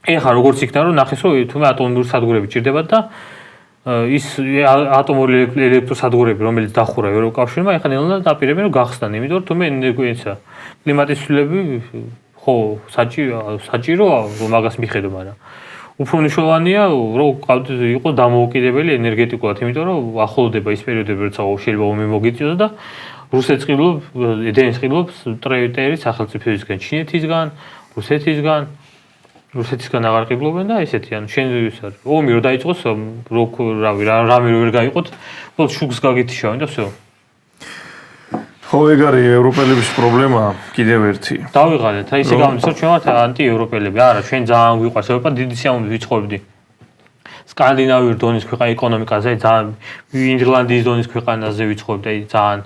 ეხლა როგორც იქნა რომ ნახეს რომ თუმცა ატომური სადგურები ჭირდებათ და ის ატომური ელექტროსადგურები რომელიც დახურა ევროკავშირმა ეხლა ნელა დაპირებენ რომ გახსნან, იმიტომ რომ თუმცა ენერგოისა კლიმატის ცვლილებები ხო საჭიროა რომ მაგას მიხედო, მაგრამ უფრო მნიშვნელოვანია რომ იყო დამოუკიდებელი ენერგეტიკულად, იმიტომ რომ ახლოვდება ის პერიოდები როცა შეიძლება ომი მოგიწიოს და რუსეთს ყიდულობს ედენის ყიდულობს ტრეიტერი სახელმწიფოებისგან, ჩინეთისგან, რუსეთისგან აღარ ყიდულობენ და ესეთი ანუ შენ ის არის ომი რო დაიწყოს რამე რო ვერ გაიყოთ, უბრალოდ შუქს გაგითიშავენ და всё. ხო, ხო, ეგ არის ევროპელების პრობლემა კიდევ ერთი. დავიღალეთ, აი ისე გამიცნო ჩვენ ვართ ანტიევროპელები. არა, ჩვენ ძალიან გვიყვარს ევროპა, დიდი სიამოვნებით ვიცხოვდი. სკანდინავიური დონის ქვეყანა ეკონომიკაზე, ძალიან ირლანდიის დონის ქვეყანაზე ვიცხოვდი, აი ძალიან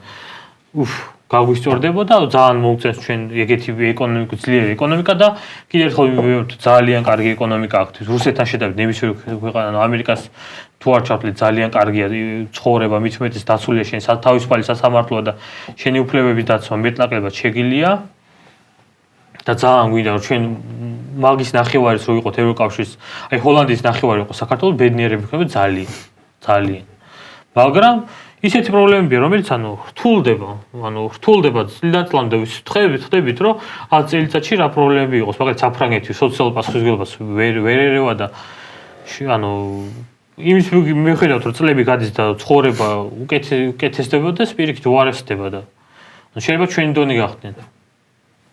გაგვისწორდებოდა, ძალიან მოუწევს ჩვენ ეგეთი ეკონომიკური ძლიერი ეკონომიკა და კიდევ ერთხელ ვიმეორებ, ძალიან კარგი ეკონომიკა აქვს. რუსეთთან შედარებით ნებისმიერ ქვეყანა, ამერიკას თუ არ ჩავთვლით, ძალიან კარგია ცხოვრება, მით უმეტეს დაცულია შენ თავისუფალი სასამართლოა და შენი უფლებების დაცვა მეტნაკლებად შეგილია. და ძალიან გვინდა რომ ჩვენ მაგის ნახევარის რო ვიყოთ ევროკავშირის, აი ჰოლანდიის ნახევარი იყო საქართველოს ბედნიერები ხდება ძალიან. მაგრამ ისეთი პრობლემებია, რომელიც რთულდება წლიდან-წლამდე ვხდებით, რომ 10 წელიწადში რა პრობლემები იყოს, მაგალითად საფრანგეთი სოციალურ პასუხისმგებლობას ვერ ერევა და იმის მიუხედავად რომ წლები გადის და ცხოვრება უკეთესდებოდა, პირიქით უარესდება და შეიძლება ჩვენი დონე გახდნენ.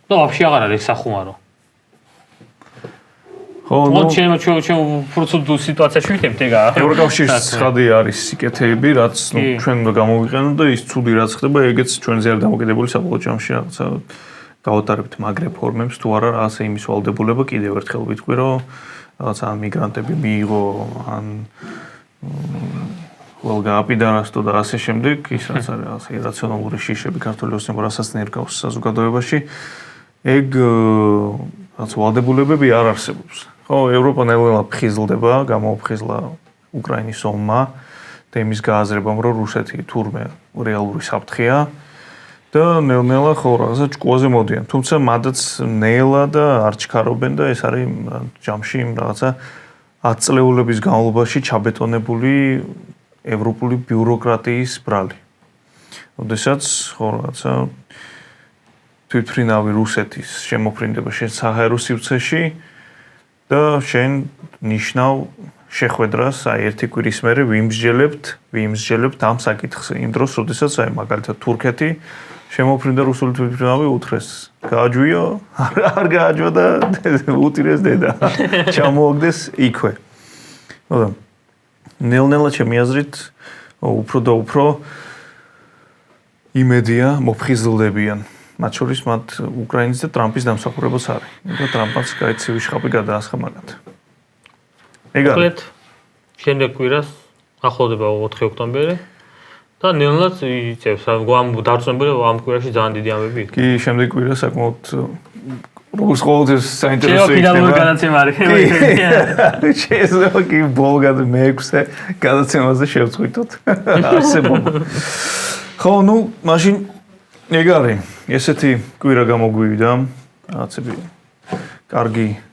და ვაფშე აღარ არის სახუმარო. ხო, ჩვენ პროცედურულ სიტუაციაში ვიქნებთ ეგა. ევროკავშირის ცხადი არის სიკეთეები, რაც ჩვენ უნდა გამოვიყენოთ და ის ცუდი რაც ხდება, ეგეც ჩვენზე არ დამოკიდებული საბოლოო ჯამში რაღაცა გავატარებთ მაგ რეფორმებს თუ არა, ასე იმის ვალდებულება კიდევ ერთხელ ვიტყვი, რომ რაღაცა მიგრანტები მიიღო ან ყველ გააპიდანასტო და ასე შემდეგ, ის რაც არის ასე ირაციონალური შიშები ქართული ოცნება რასაც ნერგავს საზოგადოებაში, ეგ რაც ვალდებულებები არ არსებობს. ხო, ევროპა ნელ-ნელა ფხიზლდება, გამოუფხიზლა უკრაინის ომმა და იმის გააზრებამ, რომ რუსეთი თურმე რეალური საფრთხეა და ნელ-ნელა ხო რაღაცა ჭკუაზე მოდიან. თუმცა მადაც ნელა და არ ჩქარობენ და ეს არის ჯამში რაღაცა 10 წლეულების განმავლობაში ჩაბეტონებული ევროპული ბიუროკრატიის ბრალი. ოდესაც ხო რაღაცა თვითფრინავი რუსეთის შემოფრინდება შენ საჰაერო სივრცეში და შენ ნიშნავ შეხვედრას აი ერთი კვირის მერე ვიმსჯელებთ ამ საკითხს იმ დროს, როდესაც აი მაგალითად თურქეთი შემოფრინდა რუსული თვითფრინავი უთხრეს გააჯვიო, არ გააჯვა და უტირეს დედა. ჩამოაგდეს იქვე. მაგრამ ნელ-ნელა ჩემი აზრით უფრო და უფრო იმედია მოფხიზლდებიან. მათ შორის მათ უკრაინის და ტრამპის დამსახურებაც არის. და ტრამპაც გაიცივი შხაპი გადაასხა მაგათ. ეგ არის. შემდეგ კვირას ახლოვდება 4 ოქტომბერი და ნელ-ნელა იწევს ამ დარწმუნებული ამ კვირაში ძალიან დიდი ამბები იქნება. კი, შემდეგ კვირა საკმაოდ როგორც ყოველთვის საინტერესო იქნება. ფინალური გადაცემა არის. შეიძლება კი ბოლგად მე-6 გადაცემაზე შევწყვიტოთ. არსებობა. ხო, ნუ მაშინ ეგ არის. ესეთი კვირა გამოგვივიდა. რაღაცები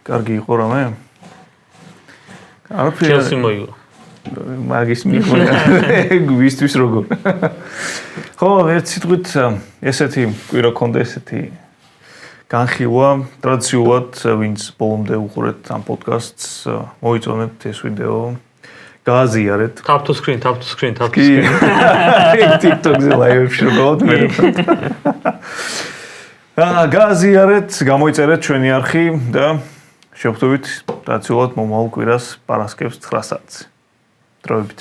კარგი იყო რამე. არაფერი. ჩელსი მოიგო. მაგის მიყვება. ეგ ვისთვის როგორ. ხო, ერთ სიტყვით ესეთი კვირა ქონდა, ესეთი განხილვა. ტრადიციულად ვინც ბოლომდე უყურეთ ამ პოდკასტს, მოიწონეთ ეს ვიდეო. გააზიარეთ. Tap to screen. TikTok-ზე ლაივებში როგორ მე. გააზიარეთ, გამოიწერეთ ჩვენი არხი და შევხვდებით ტრადიციულად მომავალ კვირას პარასკევს 9 საათზე. დროებით.